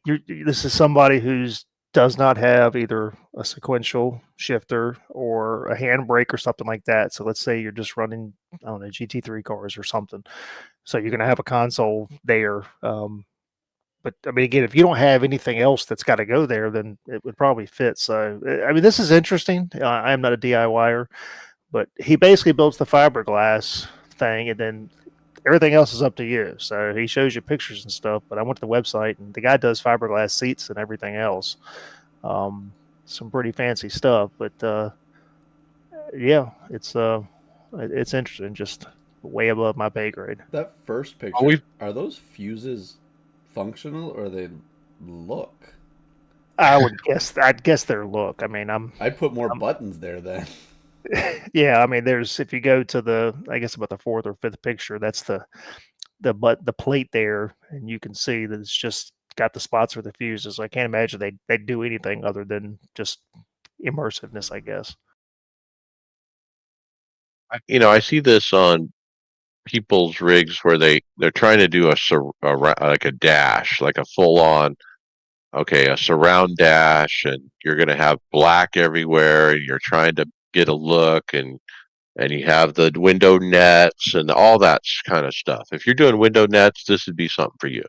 this is somebody who's does not have either a sequential shifter or a handbrake or something like that. So let's say you're just running, I don't know, GT3 cars or something. So you're going to have a console there. But I mean, again, if you don't have anything else that's got to go there, then it would probably fit. So I mean, this is interesting. I am not a DIYer, but he basically builds the fiberglass thing, and then everything else is up to you. So he shows you pictures and stuff, but I went to the website and the guy does fiberglass seats and everything else. Some pretty fancy stuff, but yeah, it's interesting, just way above my pay grade. That first picture, are those fuses functional or they look? I'd guess their look. I mean, I'd put more buttons there then. Yeah, I mean, if you go to I guess about the fourth or fifth picture, that's the plate there, and you can see that it's just got the spots for the fuses. I can't imagine they'd do anything other than just immersiveness, I guess. I see this on people's rigs where they're trying to do like a dash, like a full on, okay, a surround dash, and you're going to have black everywhere, and you're trying to get a look, and you have the window nets and all that kind of stuff. If you're doing window nets, this would be something for you.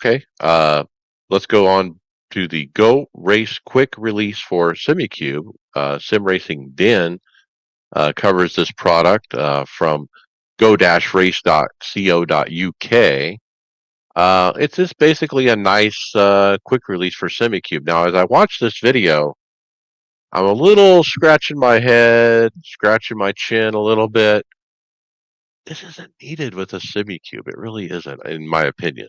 Okay, let's go on to the Go Race Quick Release for SimiCube. Sim Racing Den covers this product from go-race.co.uk. It's just basically a nice quick release for SimiCube. Now, as I watch this video, I'm a little scratching my head, scratching my chin a little bit. this isn't needed with a SemiCube. It really isn't, in my opinion.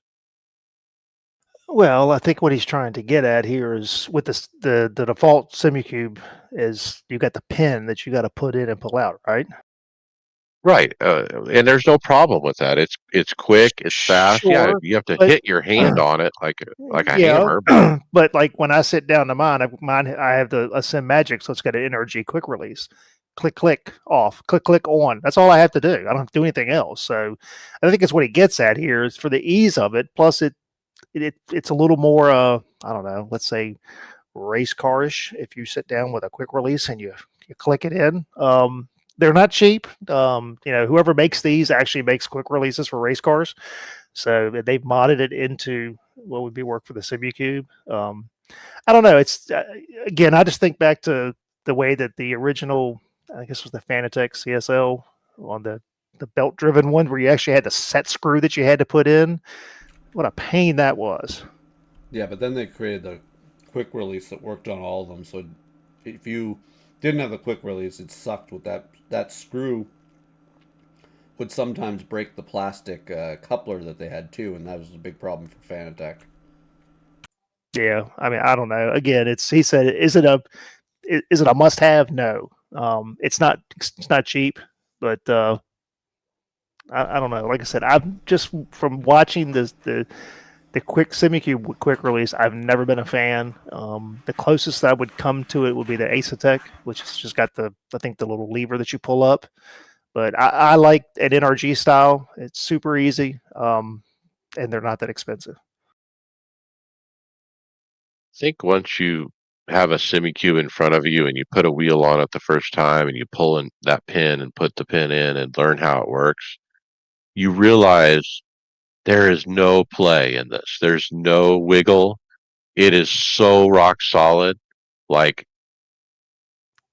Well, I think what he's trying to get at here is with this, the default SemiCube is you got the pin that you got to put in and pull out, right? Right, and there's no problem with that. It's quick, it's fast. Yeah, Sure, you have to but hit your hand on it like a yeah, hammer, but but like when I sit down to mine, I have a Sim Magic, so it's got an NRG quick release. Click, click, off. Click, click, on. That's all I have to do. I don't have to do anything else. So I think it's what he gets at here is for the ease of it. Plus, it's a little more. I don't know. Let's say race carish. If you sit down with a quick release and you click it in. They're not cheap. Whoever makes these actually makes quick releases for race cars. So they've modded it into what would be work for the SimuCube. I don't know. It's again, I just think back to the way that the original, I guess, was the Fanatec CSL on the belt driven one, where you actually had the set screw that you had to put in. What a pain that was. Yeah, but then they created the quick release that worked on all of them. So if you didn't have the quick release, it sucked with that screw would sometimes break the plastic coupler that they had too, and that was a big problem for Fanatec. Yeah, I mean, I don't know. Again, he said, is it a must have? No, it's not. It's not cheap, but I don't know. Like I said, I'm just from watching the quick SemiCube quick release. I've never been a fan. The closest I would come to it would be the Acertec, which has just got I think the little lever that you pull up. But I like an NRG style. It's super easy, and they're not that expensive. I think once you have a SemiCube in front of you and you put a wheel on it the first time and you pull in that pin and put the pin in and learn how it works, you realize there is no play in this. There's no wiggle. It is so rock solid. Like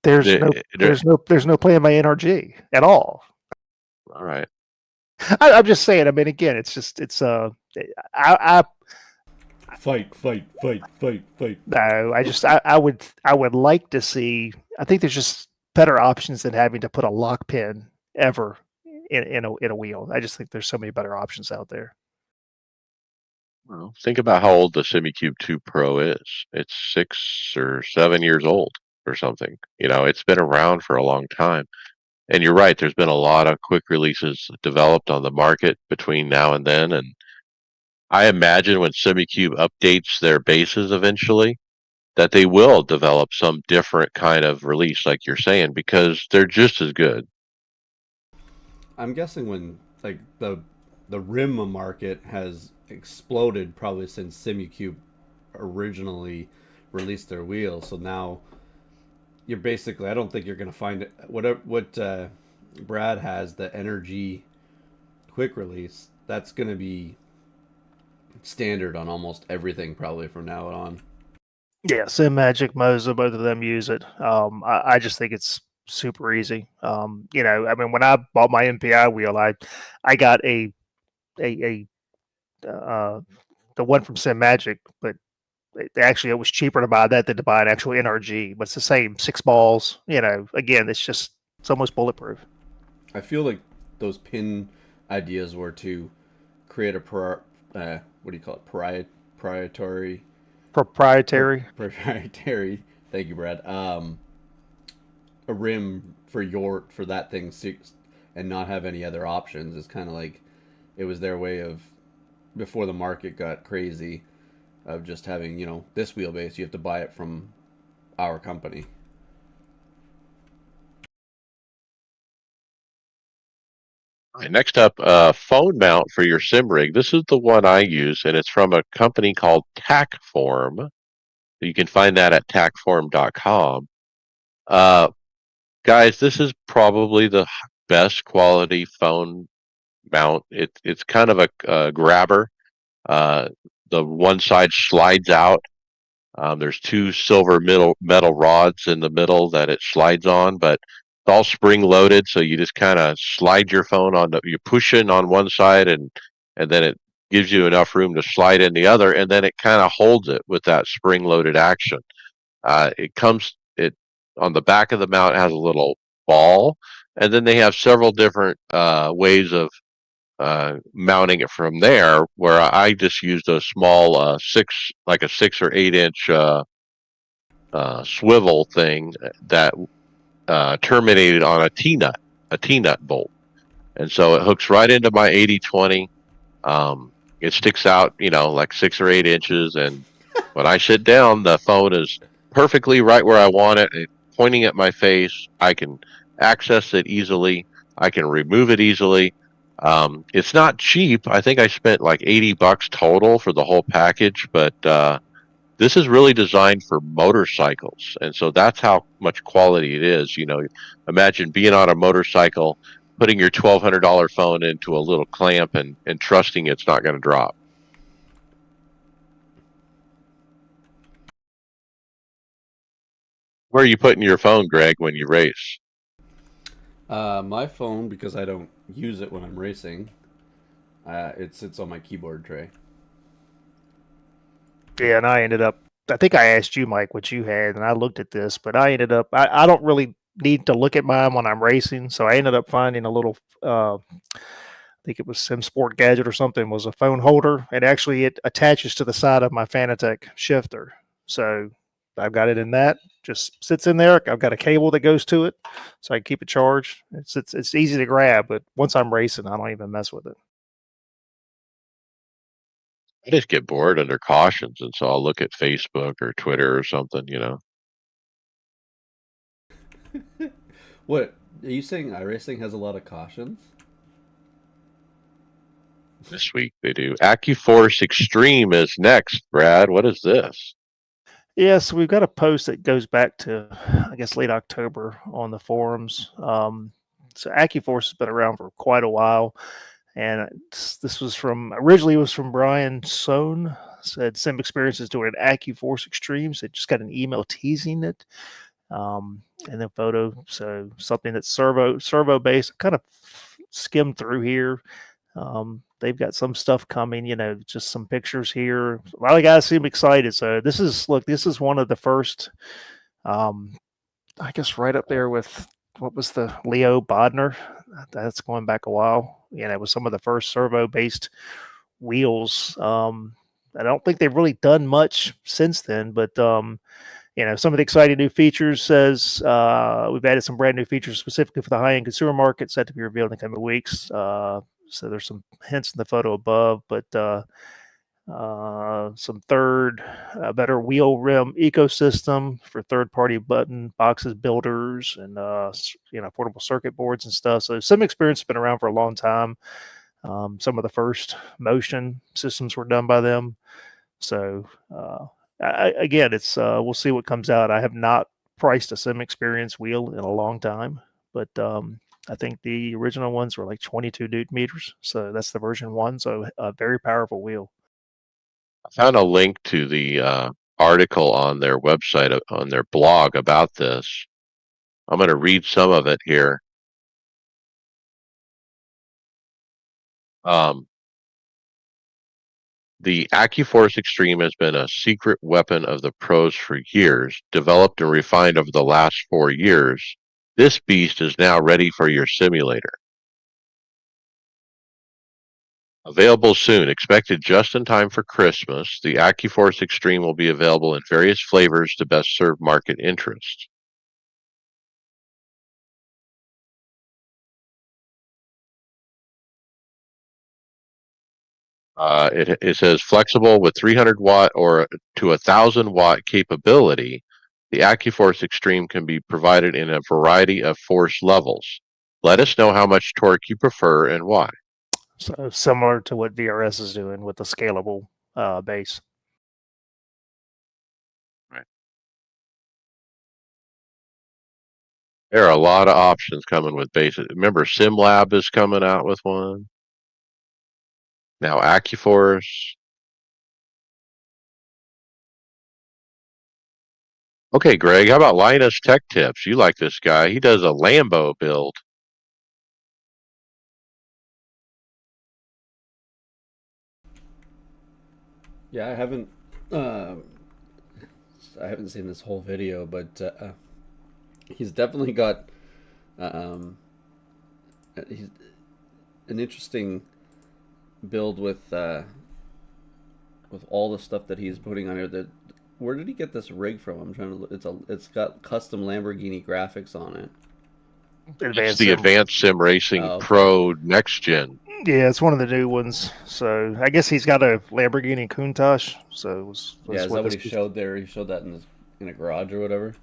There's no the, the there's no play in my NRG at all. all right. I'm just saying. I mean, again, I Fight, fight, fight, fight, fight. no, I would like to see. I think there's just better options than having to put a lock pin ever in a wheel. I just think there's so many better options out there. Well, think about how old the SemiCube 2 Pro is. It's 6 or 7 years old or something. It's been around for a long time. And you're right, there's been a lot of quick releases developed on the market between now and then. And I imagine when SemiCube updates their bases eventually, that they will develop some different kind of release, like you're saying, because they're just as good. I'm guessing when like the rim market has exploded probably since SimiCube originally released their wheels. So now you're basically, I don't think you're going to find it. What Brad has, the Energy quick release, that's going to be standard on almost everything probably from now on. Yeah, Sim Magic, Moza, both of them use it. I just think it's super easy. I mean, when I bought my MPI wheel, I got a the one from Sim Magic, but actually it was cheaper to buy that than to buy an actual NRG. But it's the same 6 balls. Again, it's almost bulletproof. I feel like those pin ideas were to create a what do you call it? Proprietary. Proprietary. Proprietary. Thank you, Brad. A rim for that thing and not have any other options is kind of like it was their way of, before the market got crazy, of just having this wheelbase. You have to buy it from our company. All right, next up, phone mount for your sim rig. This is the one I use, and it's from a company called TacForm. You can find that at tacform.com. Uh, Guys, this is probably the best quality phone mount. It's kind of a grabber. Uh, the one side slides out. There's two silver metal rods in the middle that it slides on, but it's all spring loaded, so you just kind of slide your phone on. You push in on one side, and then it gives you enough room to slide in the other, and then it kind of holds it with that spring loaded action. It on the back of the mount has a little ball and then they have several different ways of mounting it from there. Where I just used a small like a 6 or 8 inch swivel thing that terminated on a T nut bolt, and so it hooks right into my 80/20. It sticks out, like 6 or 8 inches, and when I sit down, the phone is perfectly right where I want it, pointing at my face. I can access it easily. I can remove it easily. It's not cheap. I think I spent like $80 total for the whole package, but this is really designed for motorcycles, and so that's how much quality it is. Imagine being on a motorcycle, putting your $1,200 phone into a little clamp and trusting it's not going to drop. Where are you putting your phone, Greg, when you race? My phone, because I don't use it when I'm racing, it sits on my keyboard tray. Yeah, and I ended up. I think I asked you, Mike, what you had, and I looked at this, but I ended up. I don't really need to look at mine when I'm racing, so I ended up finding a little. I think it was SimSport Gadget or something. Was a phone holder, and actually it attaches to the side of my Fanatec shifter. So I've got it in that. Just sits in there. I've got a cable that goes to it, so I can keep it charged. It's easy to grab, but once I'm racing, I don't even mess with it. I just get bored under cautions, and so I'll look at Facebook or Twitter or something. What are you saying? iRacing has a lot of cautions. This week they do. AccuForce Extreme is next, Brad. What is this? Yeah, so we've got a post that goes back to, I guess, late October on the forums. So AccuForce has been around for quite a while, and this was originally it was from Brian Sohn. Said Sim Experience is doing an AccuForce Extreme. So just got an email teasing it, and then photo. So something that's servo based. Kind of skimmed through here. They've got some stuff coming, just some pictures here. A lot of guys seem excited. So this is one of the first, I guess right up there with what was the Leo Bodner. That's going back a while. It was some of the first servo based wheels. I don't think they've really done much since then, but some of the exciting new features says we've added some brand new features specifically for the high-end consumer market set to be revealed in the coming weeks. So there's some hints in the photo above, but some better wheel rim ecosystem for third-party button boxes builders and portable circuit boards and stuff. So Sim Experience has been around for a long time. Some of the first motion systems were done by them. So again, it's we'll see what comes out. I have not priced a Sim Experience wheel in a long time, but I think the original ones were like 22 newton meters. So that's the version 1. So a very powerful wheel. I found a link to the article on their website, on their blog about this. I'm going to read some of it here. The AccuForce Extreme has been a secret weapon of the pros for years, developed and refined over the last 4 years. This beast is now ready for your simulator. Available soon, expected just in time for Christmas, the AccuForce Extreme will be available in various flavors to best serve market interests. It says flexible with 300 watt or to 1,000 watt capability. The AccuForce Extreme can be provided in a variety of force levels. Let us know how much torque you prefer and why. So similar to what VRS is doing with the scalable base. Right. There are a lot of options coming with bases. Remember, SimLab is coming out with one. Now AccuForce. Okay, Greg, how about Linus Tech Tips? You like this guy. He does a Lambo build. Yeah, I haven't seen this whole video, but he's definitely got he's an interesting build with all the stuff that he's putting on here. That where did he get this rig from? I'm trying to look. It's got custom Lamborghini graphics on it. It's the Advanced Sim Racing Oh, okay. Pro Next Gen. Yeah, it's one of the new ones. So I guess he's got a Lamborghini Countach. So it was Yeah, is that what he showed there? He showed that in a garage or whatever.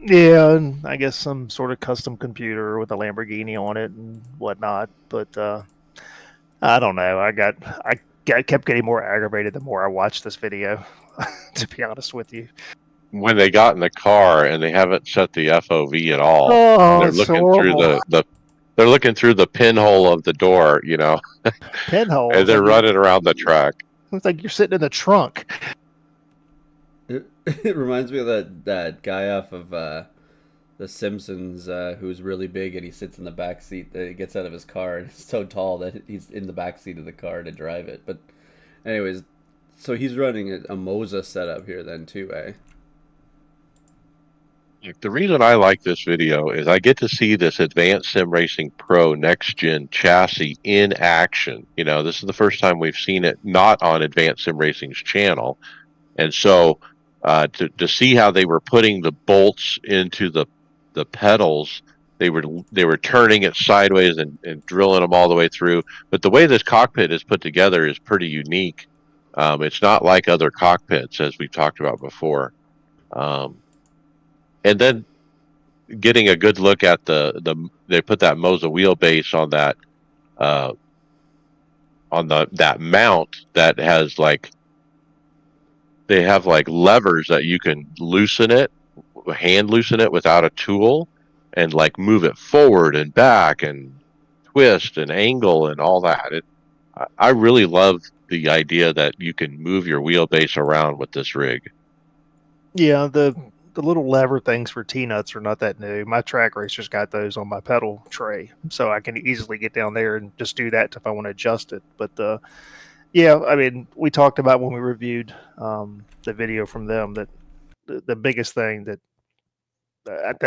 Yeah, and I guess some sort of custom computer with a Lamborghini on it and whatnot. But I don't know. I kept getting more aggravated the more I watched this video. To be honest with you. When they got in the car and they haven't set the FOV at all, Oh, they're it's looking horrible. through they're looking through the pinhole of the door, Pinhole. and they're running around the track. It's like you're sitting in the trunk. It reminds me of that guy off of The Simpsons who's really big and he sits in the back seat. That he gets out of his car and he's so tall that he's in the back seat of the car to drive it. But anyways, so he's running a Moza setup here then too, eh? The reason I like this video is I get to see this Advanced Sim Racing Pro Next Gen chassis in action. This is the first time we've seen it not on Advanced Sim Racing's channel. And so to see how they were putting the bolts into the pedals, they were turning it sideways and drilling them all the way through. But the way this cockpit is put together is pretty unique. It's not like other cockpits, as we've talked about before. And then getting a good look at they put that Moza wheelbase on that mount that has they have levers that you can hand loosen it without a tool and move it forward and back and twist and angle and all that. I really love the idea that you can move your wheelbase around with this rig. Yeah, the little lever things for T-nuts are not that new. My track racers got those on my pedal tray, so I can easily get down there and just do that if I want to adjust it. But yeah, I mean, we talked about when we reviewed the video from them that the biggest thing that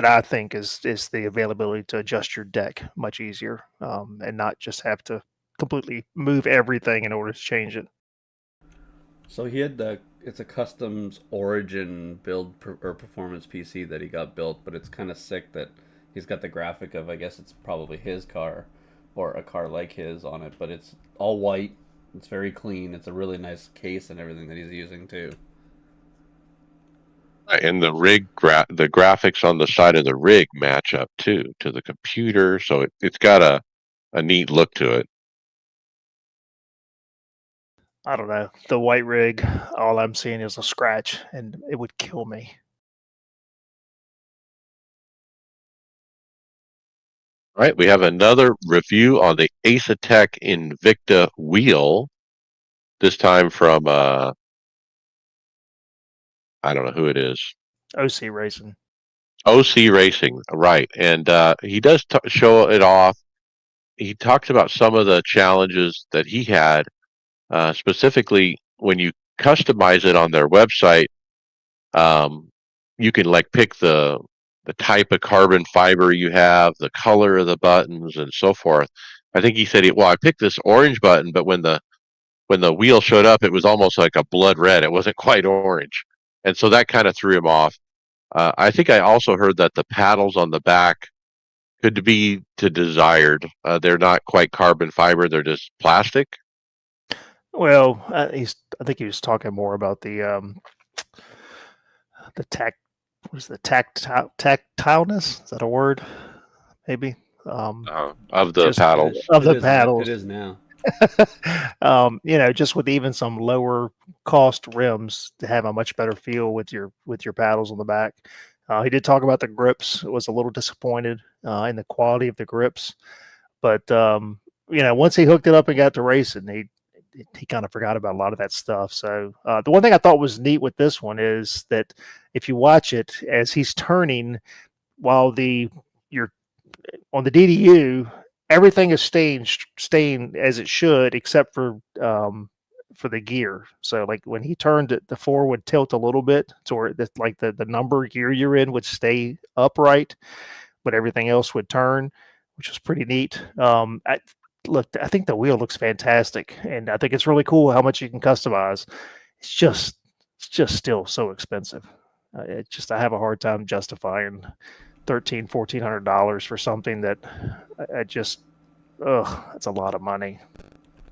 I think is the availability to adjust your deck much easier and not just have to completely move everything in order to change it. So he had it's a customs Origin build or performance PC that he got built, but it's kind of sick that he's got the graphic of, I guess it's probably his car or a car like his on it, but it's all white. It's very clean. It's a really nice case and everything that he's using too. And the the graphics on the side of the rig match up too to the computer, so it's got a neat look to it. I don't know. The white rig, all I'm seeing is a scratch, and it would kill me. All right, we have another review on the Ace-Tech Invicta wheel. This time from I don't know who it is. OC Racing. OC Racing, right? And he does show it off. He talks about some of the challenges that he had, specifically when you customize it on their website. You can pick the type of carbon fiber you have, the color of the buttons, and so forth. I think he said, "Well, I picked this orange button, but when the wheel showed up, it was almost like a blood red. It wasn't quite orange," and so that kind of threw him off. I think I also heard that the paddles on the back could be to desired. They're not quite carbon fiber; they're just plastic. Well, I think he was talking more about the tact. What is the tactileness? Is that a word? Maybe. Of the paddles. Paddles. It is now. Just with even some lower cost rims to have a much better feel with your paddles on the back. He did talk about the grips. Was a little disappointed in the quality of the grips, but once he hooked it up and got to racing, he kind of forgot about a lot of that stuff. So the one thing I thought was neat with this one is that if you watch it as he's turning, while you're on the DDU, everything is staying as it should, except for the gear. So when he turned it, the forward would tilt a little bit, so where the number gear you're in would stay upright, but everything else would turn. which was pretty neat. I think the wheel looks fantastic, and I think it's really cool how much you can customize. It's just still so expensive. I have a hard time justifying $1,300-$1,400 for something that I just, that's a lot of money.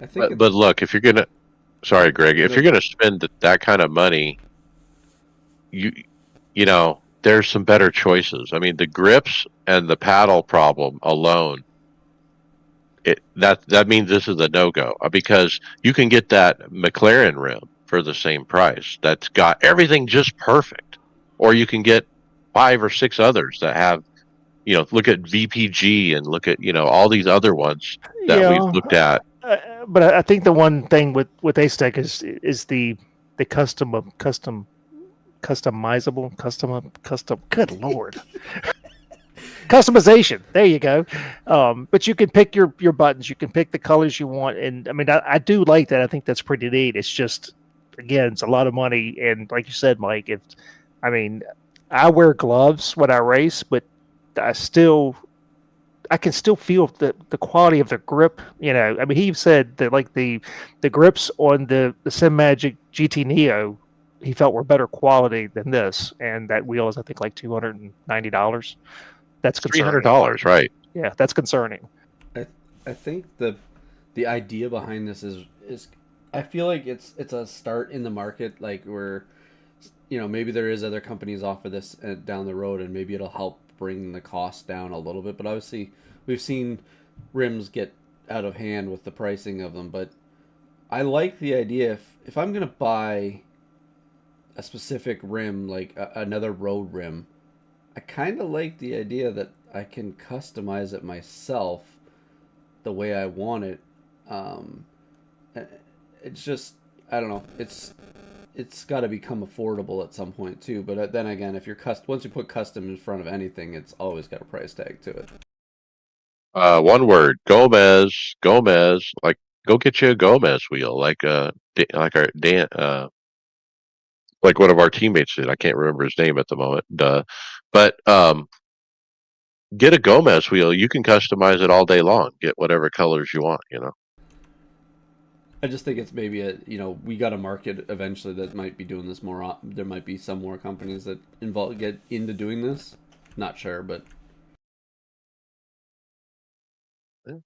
I think But look, if you're gonna, sorry, Greg, if you're gonna spend that kind of money, you know, there's some better choices. I mean, the grips and the paddle problem alone, that means this is a no-go, because you can get that McLaren rim for the same price that's got everything just perfect, or you can get 5 or 6 others that have, look at VPG and look at, all these other ones that we've Yeah, looked at. but I think the one thing with A-Stack is the customizable custom. Good lord. Customization. There you go. But you can pick your buttons. You can pick the colors you want, and I mean, I do like that. I think that's pretty neat. It's just, again, it's a lot of money, and like you said, Mike, I mean, I wear gloves when I race, but I can still feel the quality of the grip. I mean, he said that like the grips on the Sim Magic GT Neo, he felt were better quality than this, and that wheel is I think like $290. That's concerning. $300, right? Yeah, that's concerning. I think the idea behind this is I feel like it's a start in the market, like where maybe there is other companies offer this down the road, and maybe it'll help bring the cost down a little bit. But obviously, we've seen rims get out of hand with the pricing of them. But I like the idea, if I'm gonna buy a specific rim, like another road rim, I kind of like the idea that I can customize it myself the way I want it. Um, it's just, I don't know. It's got to become affordable at some point too. But then again, if you're once you put custom in front of anything, it's always got a price tag to it. One word, Gomez. Gomez, like, go get you a Gomez wheel, like like our Dan, like one of our teammates did. I can't remember his name at the moment. But get a Gomez wheel. You can customize it all day long. Get whatever colors you want. I just think it's maybe we got a market eventually that might be doing this more. There might be some more companies that get into doing this. Not sure, but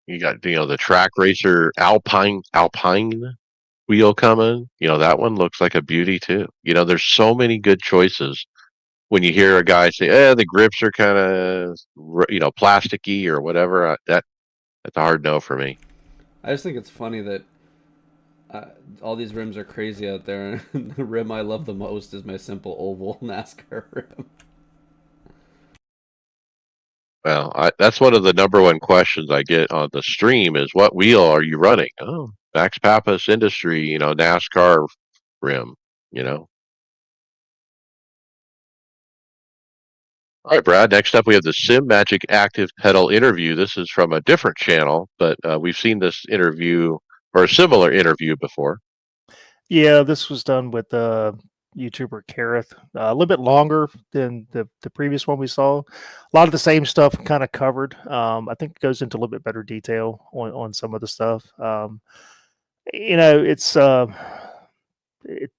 You got the track racer Alpine wheel coming. That one looks like a beauty too. There's so many good choices. When you hear a guy say, the grips are kind of plasticky or whatever, that's a hard no for me. I just think it's funny that all these rims are crazy out there, and the rim I love the most is my simple oval NASCAR rim. Well, that's one of the number one questions I get on the stream is, what wheel are you running? Oh, Max Pappas Industry, NASCAR rim, you know. All right, Brad. Next up, we have the Sim Magic Active Pedal interview. This is from a different channel, but we've seen this interview or a similar interview before. Yeah, this was done with YouTuber Kareth. A little bit longer than the previous one we saw. A lot of the same stuff kind of covered. I think it goes into a little bit better detail on some of the stuff.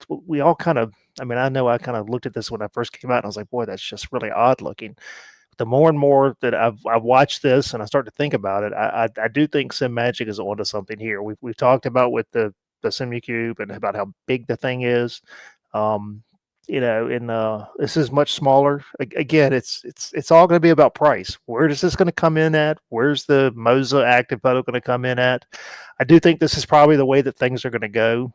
We all kind of. I mean, I know I kind of looked at this when I first came out, and I was like, "Boy, that's just really odd looking." The more and more that I've watched this and I start to think about it, I do think Sim Magic is onto something here. We've talked about with the SimuCube and about how big the thing is. Um, this is much smaller. Again, it's all going to be about price. Where is this going to come in at? Where's the Moza Active Pedal going to come in at? I do think this is probably the way that things are going to go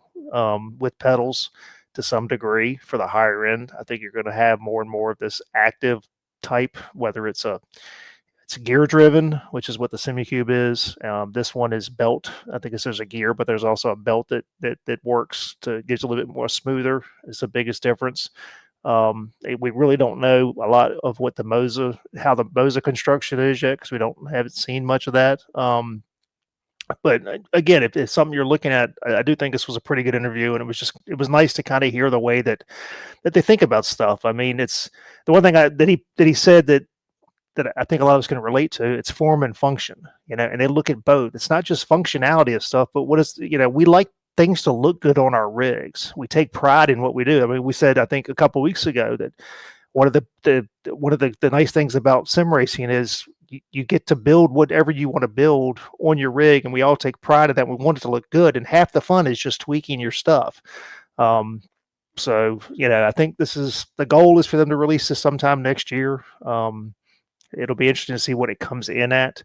with pedals to some degree for the higher end. I think you're going to have more and more of this active type, whether it's gear driven, which is what the SimuCube is. This one is belt. I think there's a gear, but there's also a belt that works to gives a little bit more smoother. It's the biggest difference. We really don't know a lot of what how the Moza construction is yet, because we haven't seen much of that. But again, if it's something you're looking at, I do think this was a pretty good interview, and it was nice to kind of hear the way that they think about stuff. I mean, it's the one thing that he said that that I think a lot of us can relate to. It's form and function, and they look at both. It's not just functionality of stuff, but what is, we like things to look good on our rigs. We take pride in what we do. I mean, we said, I think a couple of weeks ago, that one of the nice things about sim racing is you get to build whatever you want to build on your rig, and we all take pride in that. We want it to look good, and half the fun is just tweaking your stuff. So, I think the goal is for them to release this sometime next year. It'll be interesting to see what it comes in at,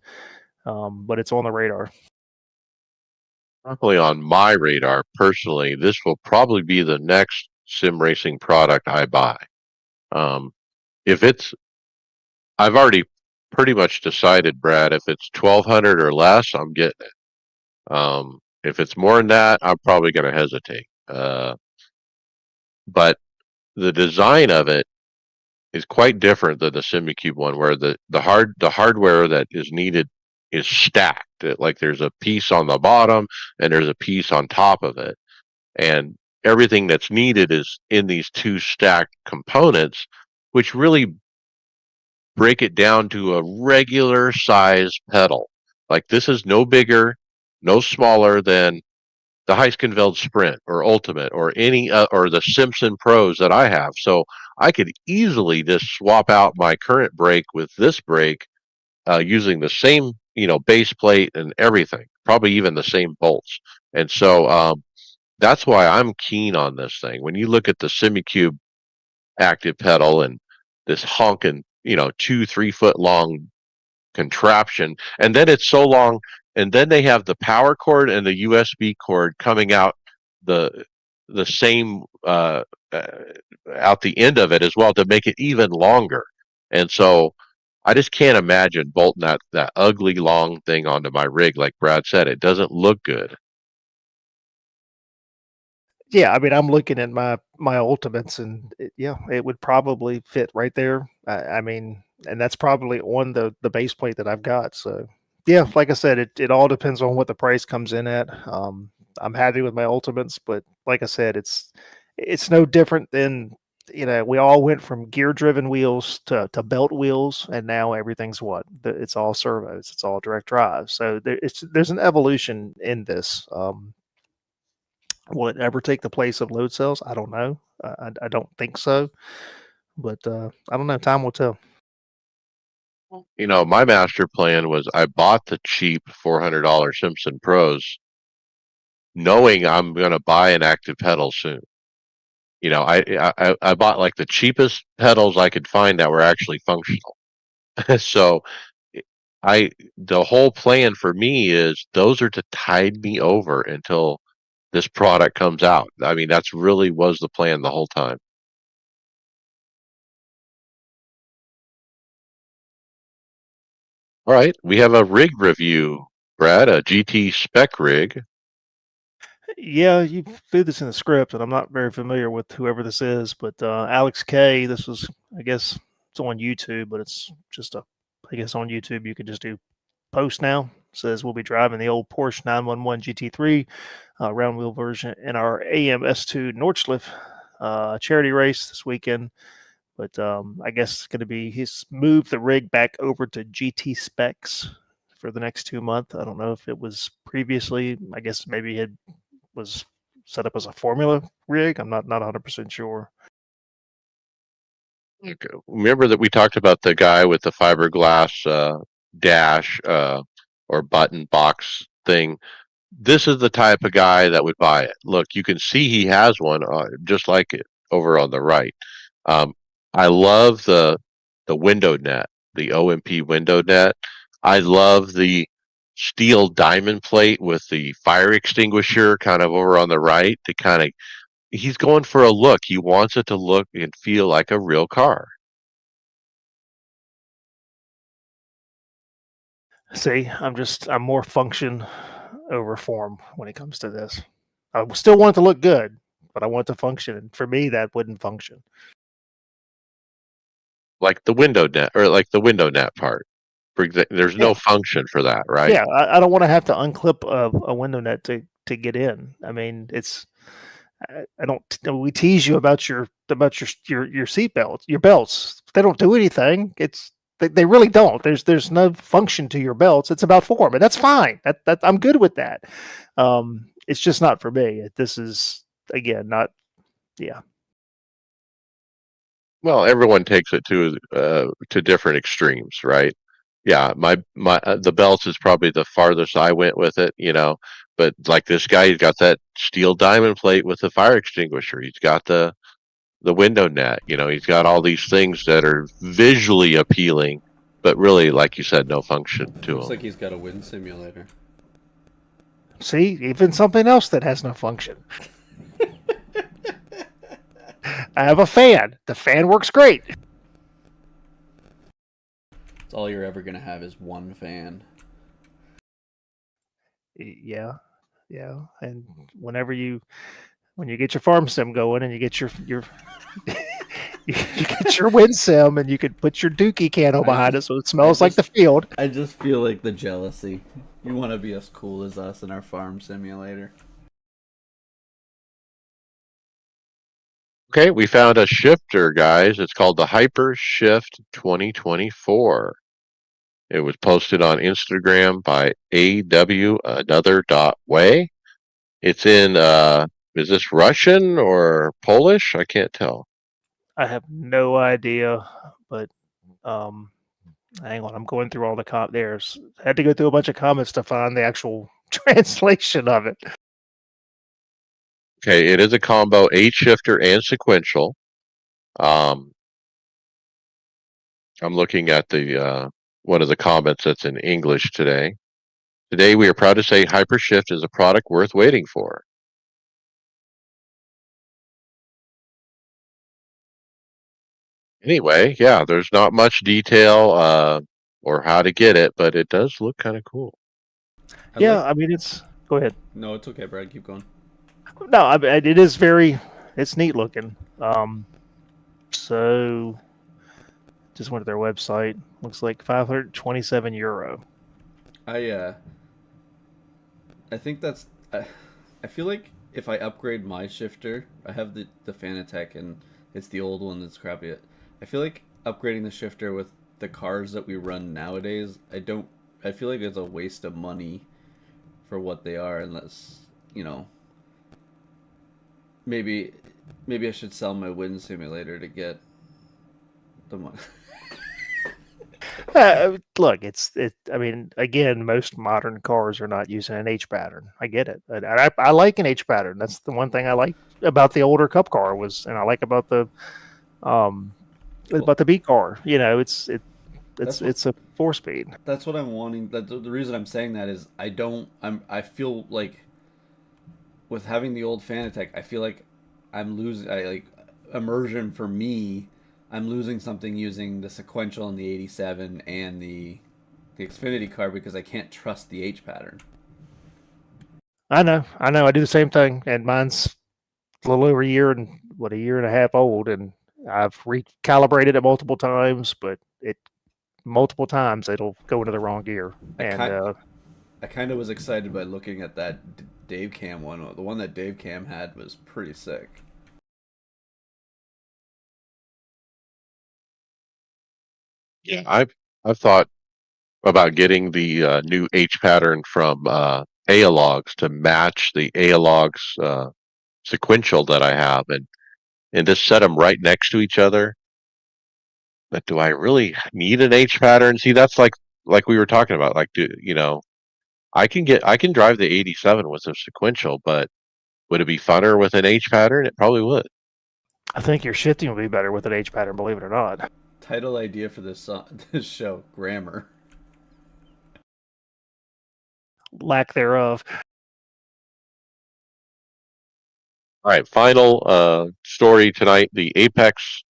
but it's on the radar. Probably on my radar personally, this will probably be the next sim racing product I buy. If it's, I've already pretty much decided, Brad, if it's 1200 or less, I'm getting it. If it's more than that, I'm probably going to hesitate. But the design of it is quite different than the SimiCube one, where the hardware that is needed is stacked. Like there's a piece on the bottom and there's a piece on top of it, and everything that's needed is in these two stacked components, which really break it down to a regular size pedal. Like this is no bigger, no smaller than the Heiskenfeld Sprint or Ultimate or any or the Simpson Pros that I have. So I could easily just swap out my current brake with this brake using the same base plate and everything, probably even the same bolts. And so that's why I'm keen on this thing. When you look at the SimiCube active pedal and this honking 2-3 foot long contraption, and then it's so long, and then they have the power cord and the USB cord coming out the same out the end of it as well to make it even longer. And so I just can't imagine bolting that ugly long thing onto my rig. Like Brad said, it doesn't look good. Yeah, I mean, I'm looking at my Ultimates, and it would probably fit right there. I mean, and that's probably on the base plate that I've got. So, yeah, like I said, it all depends on what the price comes in at. I'm happy with my Ultimates, but like I said, it's no different than, we all went from gear driven wheels to belt wheels, and now everything's it's all servos, it's all direct drive. So there's an evolution in this. Will it ever take the place of load cells? I don't know. I don't think so, but I don't know. Time will tell. My master plan was I bought the cheap $400 Simpson Pros, knowing I'm going to buy an active pedal soon. I bought like the cheapest pedals I could find that were actually functional. So the whole plan for me is those are to tide me over until this product comes out. I mean, that's really was the plan the whole time. All right, we have a rig review, Brad, a GT spec rig. Yeah, you threw this in the script, and I'm not very familiar with whoever this is, but Alex K. This was, I guess, it's on YouTube, but it's just I guess on YouTube you can just do post now. It says we'll be driving the old Porsche 911 GT3 round wheel version in our AM S2 Nordschleife charity race this weekend. But I guess it's going to be, he's moved the rig back over to GT specs for the next 2 months. I don't know if it was previously, I guess maybe it was set up as a formula rig. I'm not 100% sure. Okay. Remember that we talked about the guy with the fiberglass dash or button box thing. This is the type of guy that would buy it. Look, you can see he has one just like it over on the right. Um, I love the window net, the OMP window net. I love the steel diamond plate with the fire extinguisher kind of over on the right to kind of, he's going for a look. He wants it to look and feel like a real car. See, I'm more function over form when it comes to this. I still want it to look good, but I want it to function. And for me, that wouldn't function. Like the window net or like the window net part. For there's Yeah. no function for that, right? Yeah, I don't want to have to unclip a window net to get in. I mean, I don't. We tease you about your seat belts, your belts. They don't do anything. It's They really don't. There's no function to your belts. It's about form, and that's fine. That I'm good with that. It's just not for me. This is again not. Yeah. Well, everyone takes it to different extremes, right? Yeah, my the belts is probably the farthest I went with it, but like this guy, he's got that steel diamond plate with the fire extinguisher. He's got the window net, he's got all these things that are visually appealing, but really, like you said, no function to Looks them. like he's got a wind simulator. See, even something else that has no function. I have a fan. The fan works great. It's all you're ever gonna have is one fan. Yeah, yeah. And when you get your farm sim going and you get your you get your wind sim and you can put your dookie cano behind it so it smells like the field. I just feel like the jealousy. You want to be as cool as us in our farm simulator. Okay, we found a shifter, guys. It's called the Hyper Shift 2024. It was posted on Instagram by AW Another Dot Way. It's in is this Russian or Polish? I can't tell. I have no idea, but hang on, I'm going through all the there's I had to go through a bunch of comments to find the actual translation of it. Okay, it is a combo 8 shifter and sequential. I'm looking at the one of the comments that's in English today. Today we are proud to say Hypershift is a product worth waiting for. Anyway, yeah, there's not much detail or how to get it, but it does look kind of cool. I mean it's. Go ahead. No, it's okay, Brad. Keep going. No, it is it's neat looking. So just went to their website. Looks like €527. I think that's. I feel like if I upgrade my shifter, I have the Fanatec and it's the old one that's crappy. I feel like upgrading the shifter with the cars that we run nowadays, I feel like it's a waste of money for what they are, unless maybe I should sell my wind simulator to get the money. Look, I mean, again, most modern cars are not using an H pattern. I get it. I like an H pattern. That's the one thing I like about the older Cup car and I like about the B car. It's a 4-speed. That's what I'm wanting. The reason I'm saying that is I feel like with having the old Fanatec, I feel like I'm losing. I like immersion for me. I'm losing something using the sequential in the 87 and the Xfinity car because I can't trust the H pattern. I know. I do the same thing, and mine's a little over a year and a half old, and I've recalibrated it multiple times, but multiple times it'll go into the wrong gear. I kind of was excited by looking at that Dave Cam one. The one that Dave Cam had was pretty sick. Yeah, I've thought about getting the new H pattern from Logs to match the Logs sequential that I have, and just set them right next to each other. But do I really need an H pattern? See, that's like we were talking about. Like, I can drive the 87 with a sequential, but would it be funner with an H pattern? It probably would. I think your shifting will be better with an H pattern, believe it or not. Title idea for this show: grammar. Lack thereof. All right, final story tonight. The Apex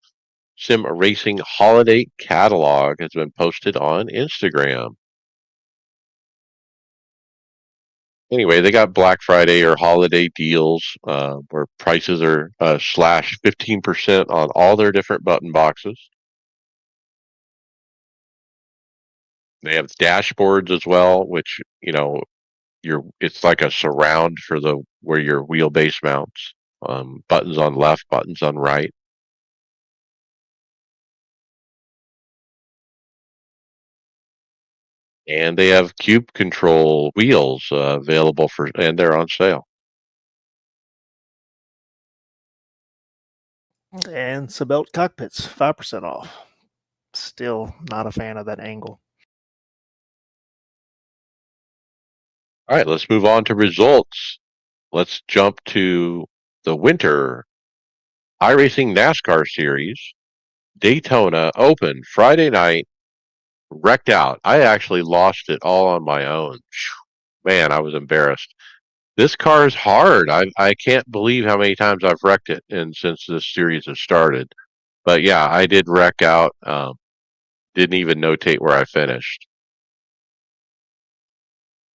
Sim Racing Holiday Catalog has been posted on Instagram. Anyway, they got Black Friday or holiday deals where prices are slash 15% on all their different button boxes. They have dashboards as well, which it's like a surround for where your wheelbase mounts. Buttons on left, buttons on right. And they have cube control wheels available and they're on sale. And Sebelt cockpits, 5% off. Still not a fan of that angle. All right, let's move on to results. Let's jump to the winter iRacing NASCAR series. Daytona Open Friday night, wrecked out. I actually lost it all on my own. Man, I was embarrassed. This car is hard. I can't believe how many times I've wrecked it and since this series has started. But yeah, I did wreck out. Didn't even notate where I finished.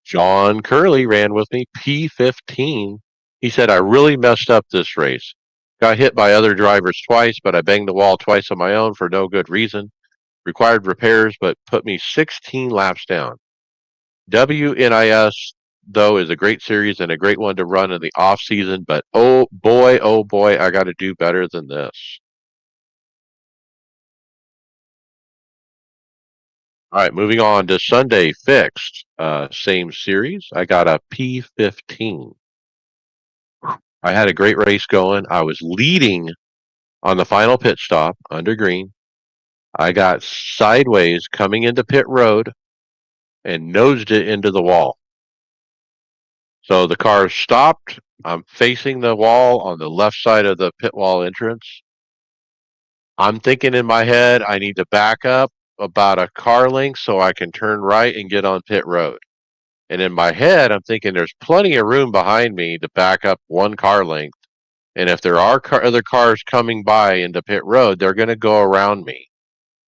John Curley ran with me, P15. He said, I really messed up this race. Got hit by other drivers twice, but I banged the wall twice on my own for no good reason. Required repairs, but put me 16 laps down. WNIS, though, is a great series and a great one to run in the off season, but oh boy, I got to do better than this. All right, moving on to Sunday fixed. Same series. I got a P15. I had a great race going. I was leading on the final pit stop under green. I got sideways coming into pit road and nosed it into the wall. So the car stopped. I'm facing the wall on the left side of the pit wall entrance. I'm thinking in my head, I need to back up about a car length so I can turn right and get on pit road. And in my head, I'm thinking there's plenty of room behind me to back up one car length. And if there are other cars coming by into pit road, they're going to go around me.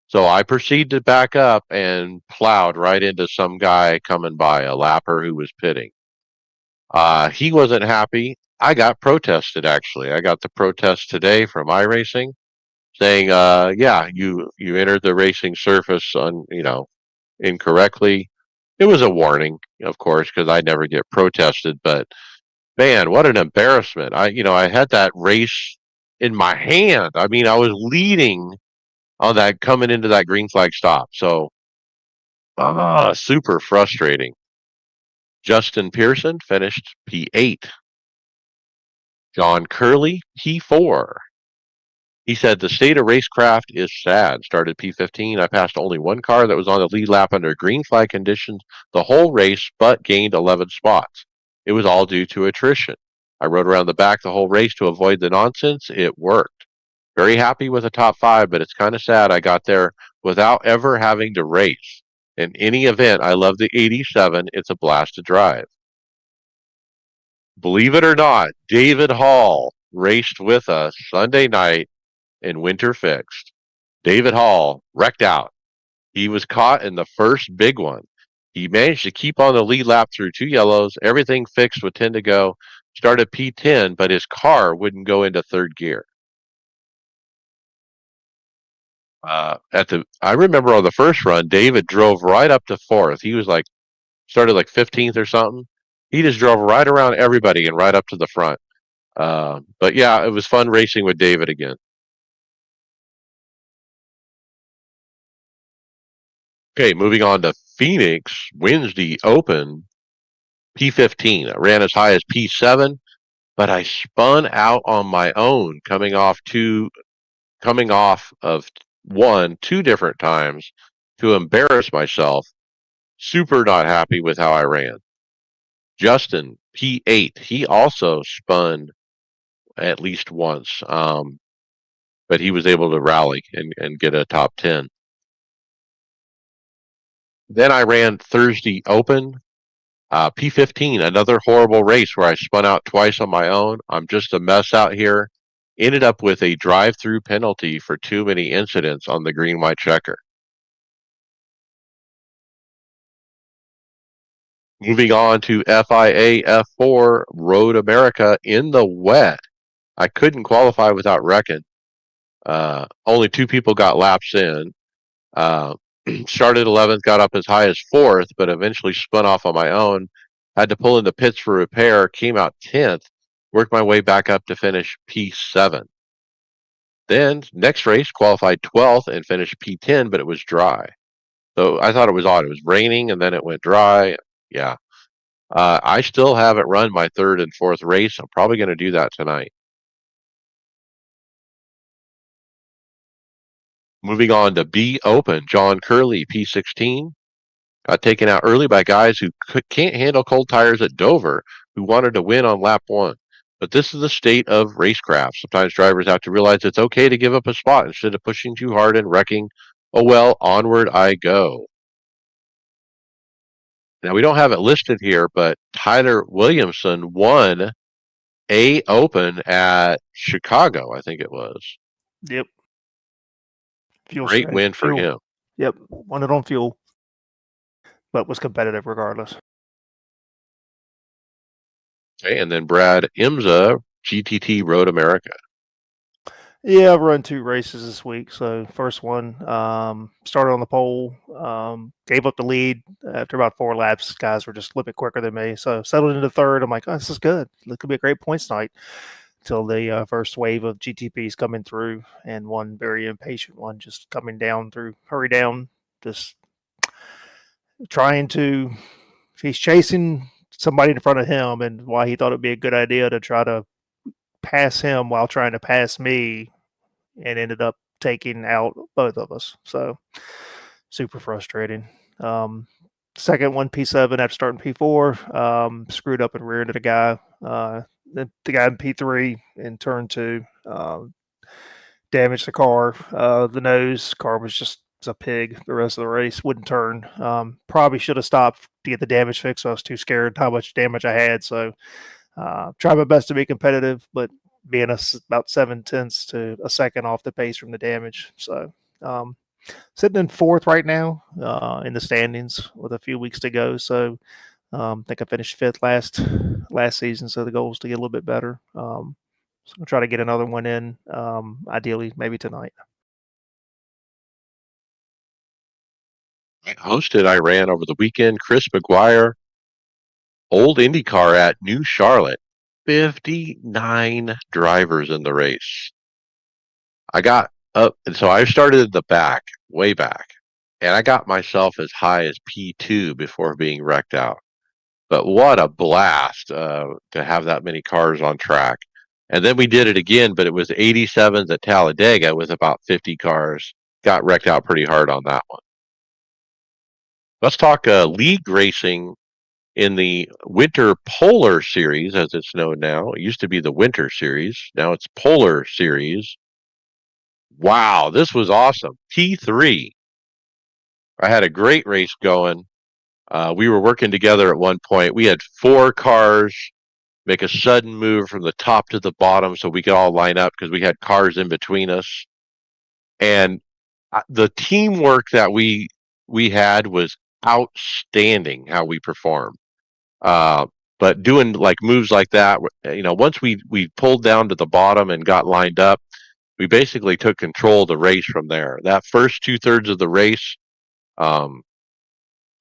So I proceed to back up and plowed right into some guy coming by, a lapper who was pitting. He wasn't happy. I got protested, actually. I got the protest today from iRacing saying, yeah, you entered the racing surface incorrectly. It was a warning, of course, because I never get protested, but man, what an embarrassment. I had that race in my hand. I mean, I was leading on that coming into that green flag stop. So, super frustrating. Justin Pearson finished P8. John Curley, P4. He said, the state of racecraft is sad. Started P15. I passed only one car that was on the lead lap under green flag conditions the whole race, but gained 11 spots. It was all due to attrition. I rode around the back the whole race to avoid the nonsense. It worked. Very happy with the top 5, but it's kind of sad I got there without ever having to race. In any event, I love the 87. It's a blast to drive. Believe it or not, David Hall raced with us Sunday night in winter fixed. David Hall wrecked out. He was caught in the first big one. He managed to keep on the lead lap through 2 yellows. Everything fixed with 10 to go. Started P10, but his car wouldn't go into third gear. I remember on the first run, David drove right up to fourth. He was started 15th or something. He just drove right around everybody and right up to the front. But yeah, it was fun racing with David again. Okay, moving on to Phoenix Wednesday Open P15. I ran as high as P7, but I spun out on my own coming off of 2 different times to embarrass myself. Super not happy with how I ran. Justin, P8. He also spun at least once, but he was able to rally and get a top 10. Then I ran Thursday Open, P15, another horrible race where I spun out twice on my own. I'm just a mess out here. Ended up with a drive-through penalty for too many incidents on the green-white checker. Moving on to FIA F4 Road America in the wet. I couldn't qualify without wrecking. Only 2 people got laps in. Started 11th, got up as high as 4th, but eventually spun off on my own. Had to pull into pits for repair, came out 10th, worked my way back up to finish P7. Then, next race, qualified 12th and finished P10, but it was dry. So I thought it was odd. It was raining and then it went dry. Yeah. I still haven't run my third and fourth race. I'm probably going to do that tonight. Moving on to B Open, John Curley, P16, got taken out early by guys who can't handle cold tires at Dover, who wanted to win on lap one. But this is the state of racecraft. Sometimes drivers have to realize it's okay to give up a spot instead of pushing too hard and wrecking. Oh well, onward I go. Now we don't have it listed here, but Tyler Williamson won A Open at Chicago, I think it was. Yep. Fuel Great strategy. win for Fuel. him. Yep. Won it on fuel, but was competitive regardless. Okay, and then Brad Imza, GTT Road America. Yeah, I've run 2 races this week. So first one, started on the pole, gave up the lead after about 4 laps. Guys were just a little bit quicker than me. So settled into third. I'm like, oh, this is good. This could be a great points night. Till the first wave of GTPs coming through, and one very impatient one just coming down through, hurry down, just trying to, he's chasing somebody in front of him, and why he thought it'd be a good idea to try to pass him while trying to pass me, and ended up taking out both of us. So super frustrating. Second one, P7 after starting P4, screwed up and rear-ended a guy. The guy in P3 in turn 2 damaged the car. The nose car was just a pig the rest of the race, wouldn't turn. Probably should have stopped to get the damage fixed. I was too scared how much damage I had. So tried my best to be competitive, but being about 7/10 to a second off the pace from the damage. So sitting in fourth right now in the standings with a few weeks to go. So I think I finished fifth last season. So the goal is to get a little bit better. So I'm gonna try to get another one in, ideally maybe tonight. I ran over the weekend. Chris McGuire, old IndyCar at New Charlotte. 59 drivers in the race. I got up, and so I started at the back, way back, and I got myself as high as P2 before being wrecked out. But what a blast to have that many cars on track. And then we did it again, but it was 87s at Talladega with about 50 cars. Got wrecked out pretty hard on that one. Let's talk league racing in the Winter Polar Series, as it's known now. It used to be the Winter Series. Now it's Polar Series. Wow, this was awesome. P3. I had a great race going. We were working together at one point. We had 4 cars make a sudden move from the top to the bottom so we could all line up because we had cars in between us. And the teamwork that we had was outstanding how we performed. But doing like moves like that, once we pulled down to the bottom and got lined up, we basically took control of the race from there. That first 2/3 of the race,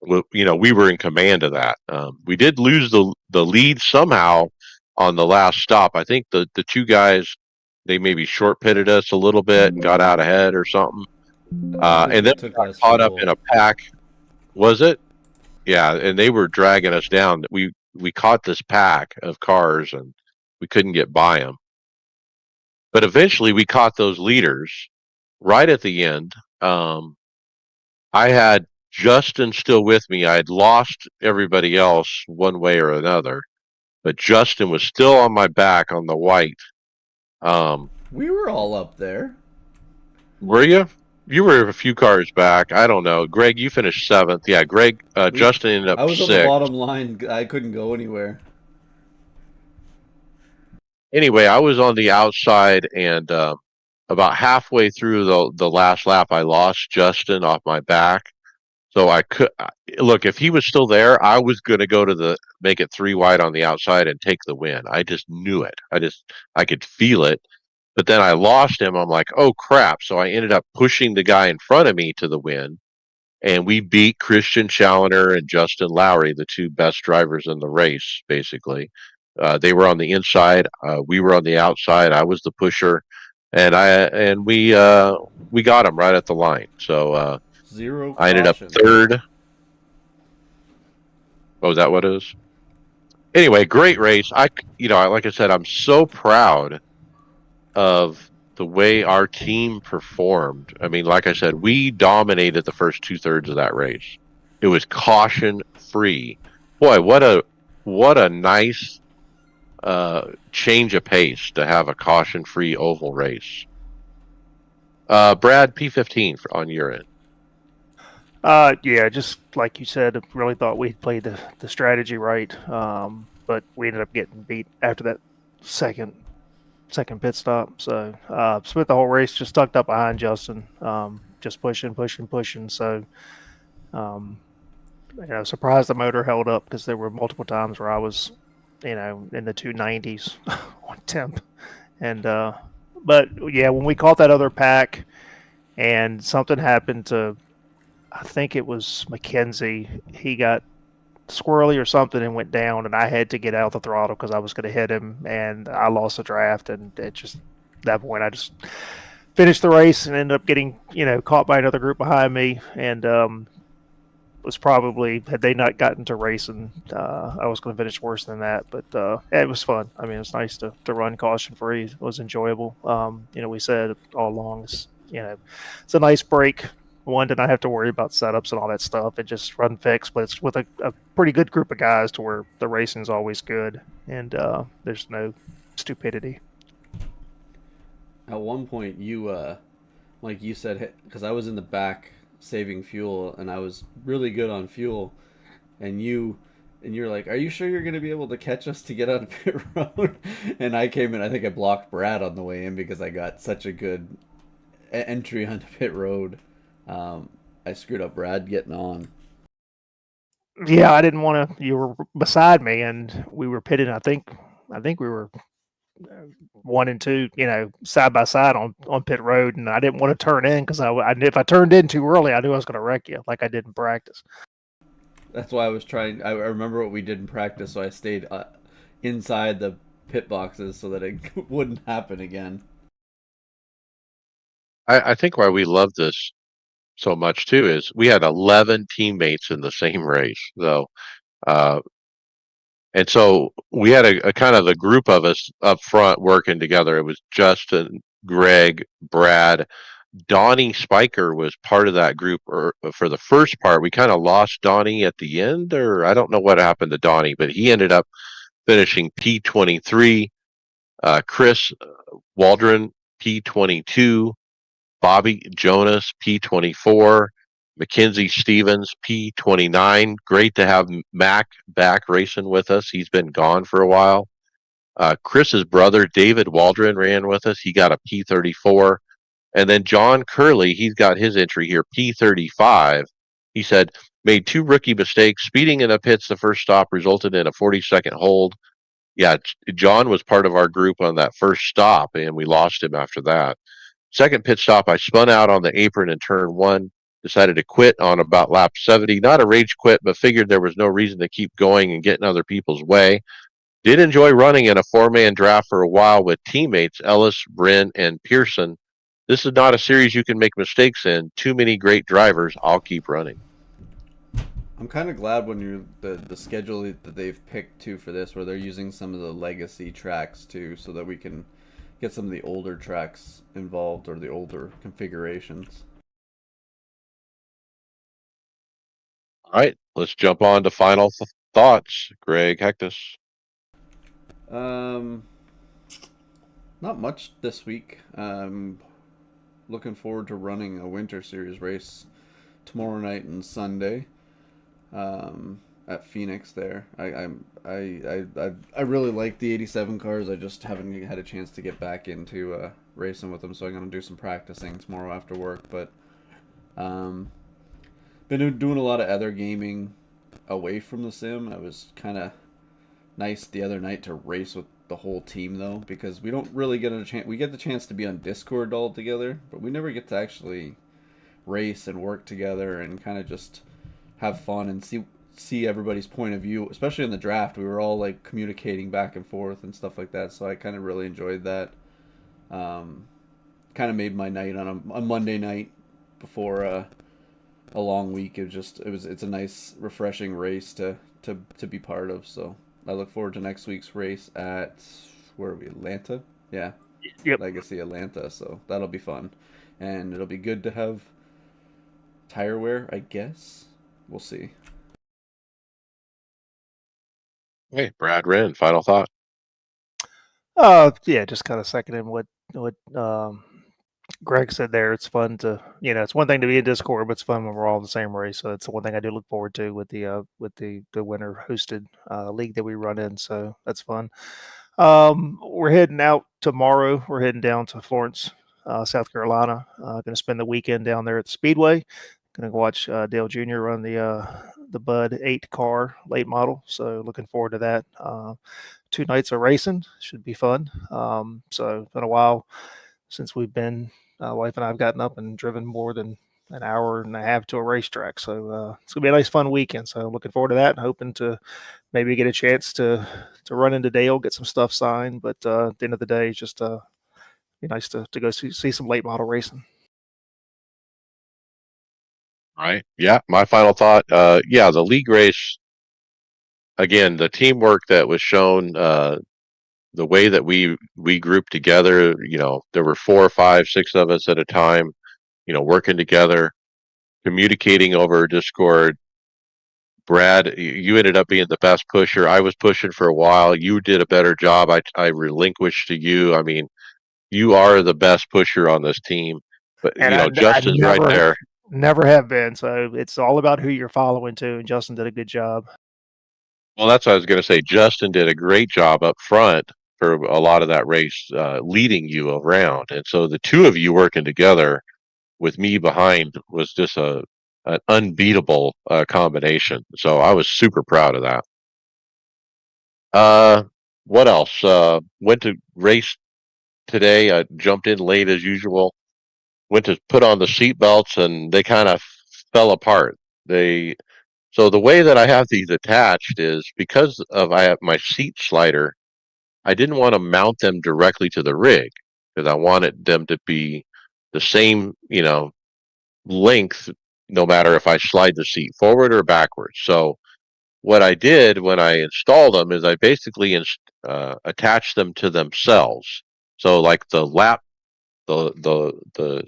we were in command of that. We did lose the lead somehow on the last stop. I think the 2 guys, they maybe short pitted us a little bit and got out ahead or something. And then we got caught up in a pack. Was it? Yeah, and they were dragging us down. We caught this pack of cars and we couldn't get by them. But eventually we caught those leaders right at the end. I had Justin still with me. I had lost everybody else one way or another, but Justin was still on my back on the white. We were all up there. Were you? You were a few cars back. I don't know. Greg, you finished 7th. Yeah, Greg, Justin ended up 6th. I was on the bottom line. I couldn't go anywhere. Anyway, I was on the outside, and about halfway through the last lap, I lost Justin off my back. So I could look, if he was still there, I was going to go to make it 3 wide on the outside and take the win. I just knew it. I could feel it. But then I lost him. I'm like, oh crap. So I ended up pushing the guy in front of me to the win. And we beat Christian Challoner and Justin Lowry, the 2 best drivers in the race, basically. They were on the inside. We were on the outside. I was the pusher. And we got him right at the line. So Zero I ended up caution. third. Oh, is that what it is? Anyway, great race. Like I said, I'm so proud of the way our team performed. I mean, like I said, we dominated the first 2/3 of that race. It was caution free. Boy, what a nice change of pace to have a caution free oval race. Brad, P15 on your end. Yeah, just like you said, I really thought we played the strategy right, but we ended up getting beat after that second pit stop. So spent the whole race just tucked up behind Justin, just pushing. So surprised the motor held up because there were multiple times where I was, in the 290s on temp, and but yeah, when we caught that other pack and something happened to, I think it was Mackenzie, he got squirrely or something and went down, and I had to get out the throttle because I was going to hit him, and I lost the draft, and it just that point I just finished the race and ended up getting caught by another group behind me, and was probably, had they not gotten to racing, I was going to finish worse than that. But yeah, it was fun. I mean, it's nice to run caution free. It was enjoyable. We said all along, it's a nice break. One, did not have to worry about setups and all that stuff. It just run fix, but it's with a pretty good group of guys to where the racing is always good and there's no stupidity. At one point, like you said, because I was in the back saving fuel, and I was really good on fuel, and you're like, "Are you sure you're going to be able to catch us to get on pit road?" And I came in. I think I blocked Brad on the way in because I got such a good entry onto pit road. I screwed up Brad getting on. Yeah, I didn't want to. You were beside me, and we were pitted. I think we were 1 and 2, side by side on pit road, and I didn't want to turn in because if I turned in too early, I knew I was going to wreck you, like I did in practice. That's why I was trying. I remember what we did in practice, so I stayed inside the pit boxes so that it wouldn't happen again. I think why we love this so much too is we had 11 teammates in the same race, though. Uh, and so we had a kind of a group of us up front working together. It was Justin, Greg, Brad, Donnie Spiker was part of that group, or for the first part. We kind of lost Donnie at the end, or I don't know what happened to Donnie, but he ended up finishing P23. Chris Waldron P22, Bobby Jonas P24, Mackenzie Stevens P29. Great to have Mac back racing with us. He's been gone for a while. Chris's brother David Waldron ran with us. He got a P34. And then John Curley, he's got his entry here, P35. He said, made two rookie mistakes. Speeding in the pits the first stop resulted in a 40-second hold. Yeah, John was part of our group on that first stop, and we lost him after that. Second pit stop, I spun out on the apron in turn one, decided to quit on about lap 70. Not a rage quit, but figured there was no reason to keep going and get in other people's way. Did enjoy running in a four-man draft for a while with teammates Ellis, Bryn, and Pearson. This is not a series you can make mistakes in. Too many great drivers. I'll keep running. I'm kind of glad when the schedule that they've picked too for this, where they're using some of the legacy tracks too, so that we can get some of the older tracks involved or the older configurations. All right, let's jump on to final thoughts. Greg Hectus. Um, Not much this week. Looking forward to running a winter series race tomorrow night and Sunday. At Phoenix there. I really like the 87 cars. I just haven't had a chance to get back into racing with them, so I'm gonna do some practicing tomorrow after work. But been doing a lot of other gaming away from the sim. I was kind of nice the other night to race with the whole team though, because we don't really get a chance. We get the chance to be on Discord all together, but we never get to actually race and work together and kind of just have fun and see everybody's point of view, especially in the draft. We were all like communicating back and forth and stuff like that, so I kind of really enjoyed that. Kind of made my night on a Monday night before a long week. It's a nice, refreshing race to be part of. So I look forward to next week's race at where are we? Atlanta, yeah, Yep. Legacy Atlanta. So that'll be fun, and it'll be good to have tire wear. I guess we'll see. Hey, Brad Wren, final thought. Yeah, just kind of seconding what Greg said there. It's fun to, it's one thing to be in Discord, but it's fun when we're all in the same race. So that's the one thing I do look forward to with the winter hosted league that we run in. So that's fun. We're heading out tomorrow. We're heading down to Florence, South Carolina. Going to spend the weekend down there at the Speedway. Going to watch Dale Jr. run the Bud 8 car late model. So looking forward to that. 2 nights of racing should be fun. So it's been a while since wife and I have gotten up and driven more than an hour and a half to a racetrack. So it's gonna be a nice, fun weekend. So looking forward to that. Hoping to maybe get a chance to run into Dale, get some stuff signed. But at the end of the day, it's just be nice to go see some late model racing. Right. Yeah. My final thought. Yeah, the league race again. The teamwork that was shown. The way that we grouped together. There were 4 or 5, 6 of us at a time. Working together, communicating over Discord. Brad, you ended up being the best pusher. I was pushing for a while. You did a better job. I relinquished to you. I mean, you are the best pusher on this team. But And I Justin's right there. never have been. So it's all about who you're following too. And Justin did a good job. Well, that's what I was going to say. Justin did a great job up front for a lot of that race, leading you around, and so the two of you working together with me behind was just an unbeatable combination. So I was super proud of that. Uh, what else? Went to race today. I jumped in late as usual. Went to put on the seat belts, and they kind of fell apart. They So the way that I have these attached is because of I have my seat slider. I didn't want to mount them directly to the rig because I wanted them to be the same, length, no matter if I slide the seat forward or backwards. So what I did when I installed them is I basically attached them to themselves. So like the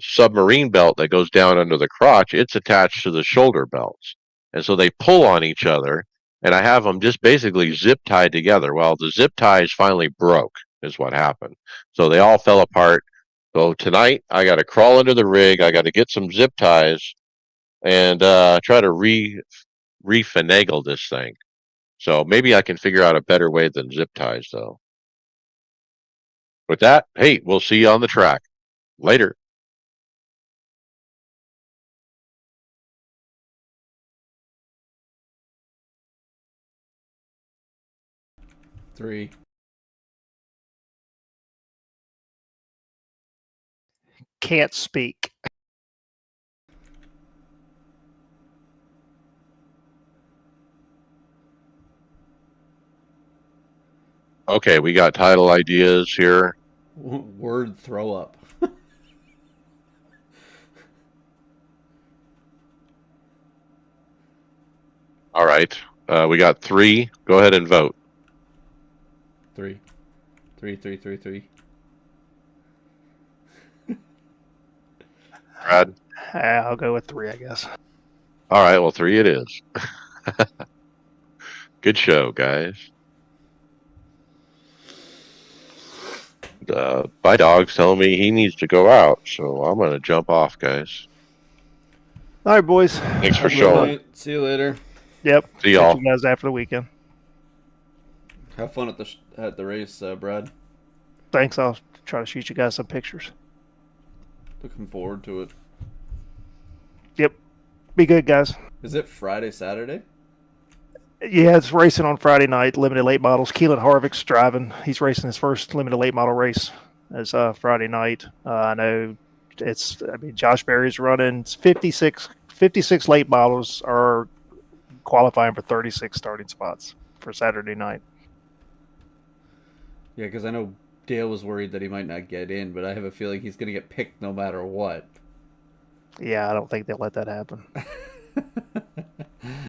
submarine belt that goes down under the crotch, it's attached to the shoulder belts, and so they pull on each other. And I have them just basically zip tied together. Well, the zip ties finally broke, is what happened. So they all fell apart. So tonight I got to crawl into the rig. I got to get some zip ties and try to refinagle this thing. So maybe I can figure out a better way than zip ties, though. With that, hey, we'll see you on the track later. Three. Can't speak. Okay, we got title ideas here. Word throw up. All right. We got 3. Go ahead and vote. Three. Three. Brad? I'll go with 3, I guess. All right, well, 3 it is. Good show, guys. My dog's telling me he needs to go out, so I'm going to jump off, guys. All right, boys. Thanks for Have a good showing. night. See you later. Yep. See y'all. Catch you guys after the weekend. Have fun at the race, Brad. Thanks. I'll try to shoot you guys some pictures. Looking forward to it. Yep. Be good, guys. Is it Friday, Saturday? Yeah, it's racing on Friday night, limited late models. Keelan Harvick's driving. He's racing his first limited late model race as Friday night. I know Josh Berry's running 56 late models are qualifying for 36 starting spots for Saturday night. Yeah, because I know Dale was worried that he might not get in, but I have a feeling he's going to get picked no matter what. Yeah, I don't think they'll let that happen.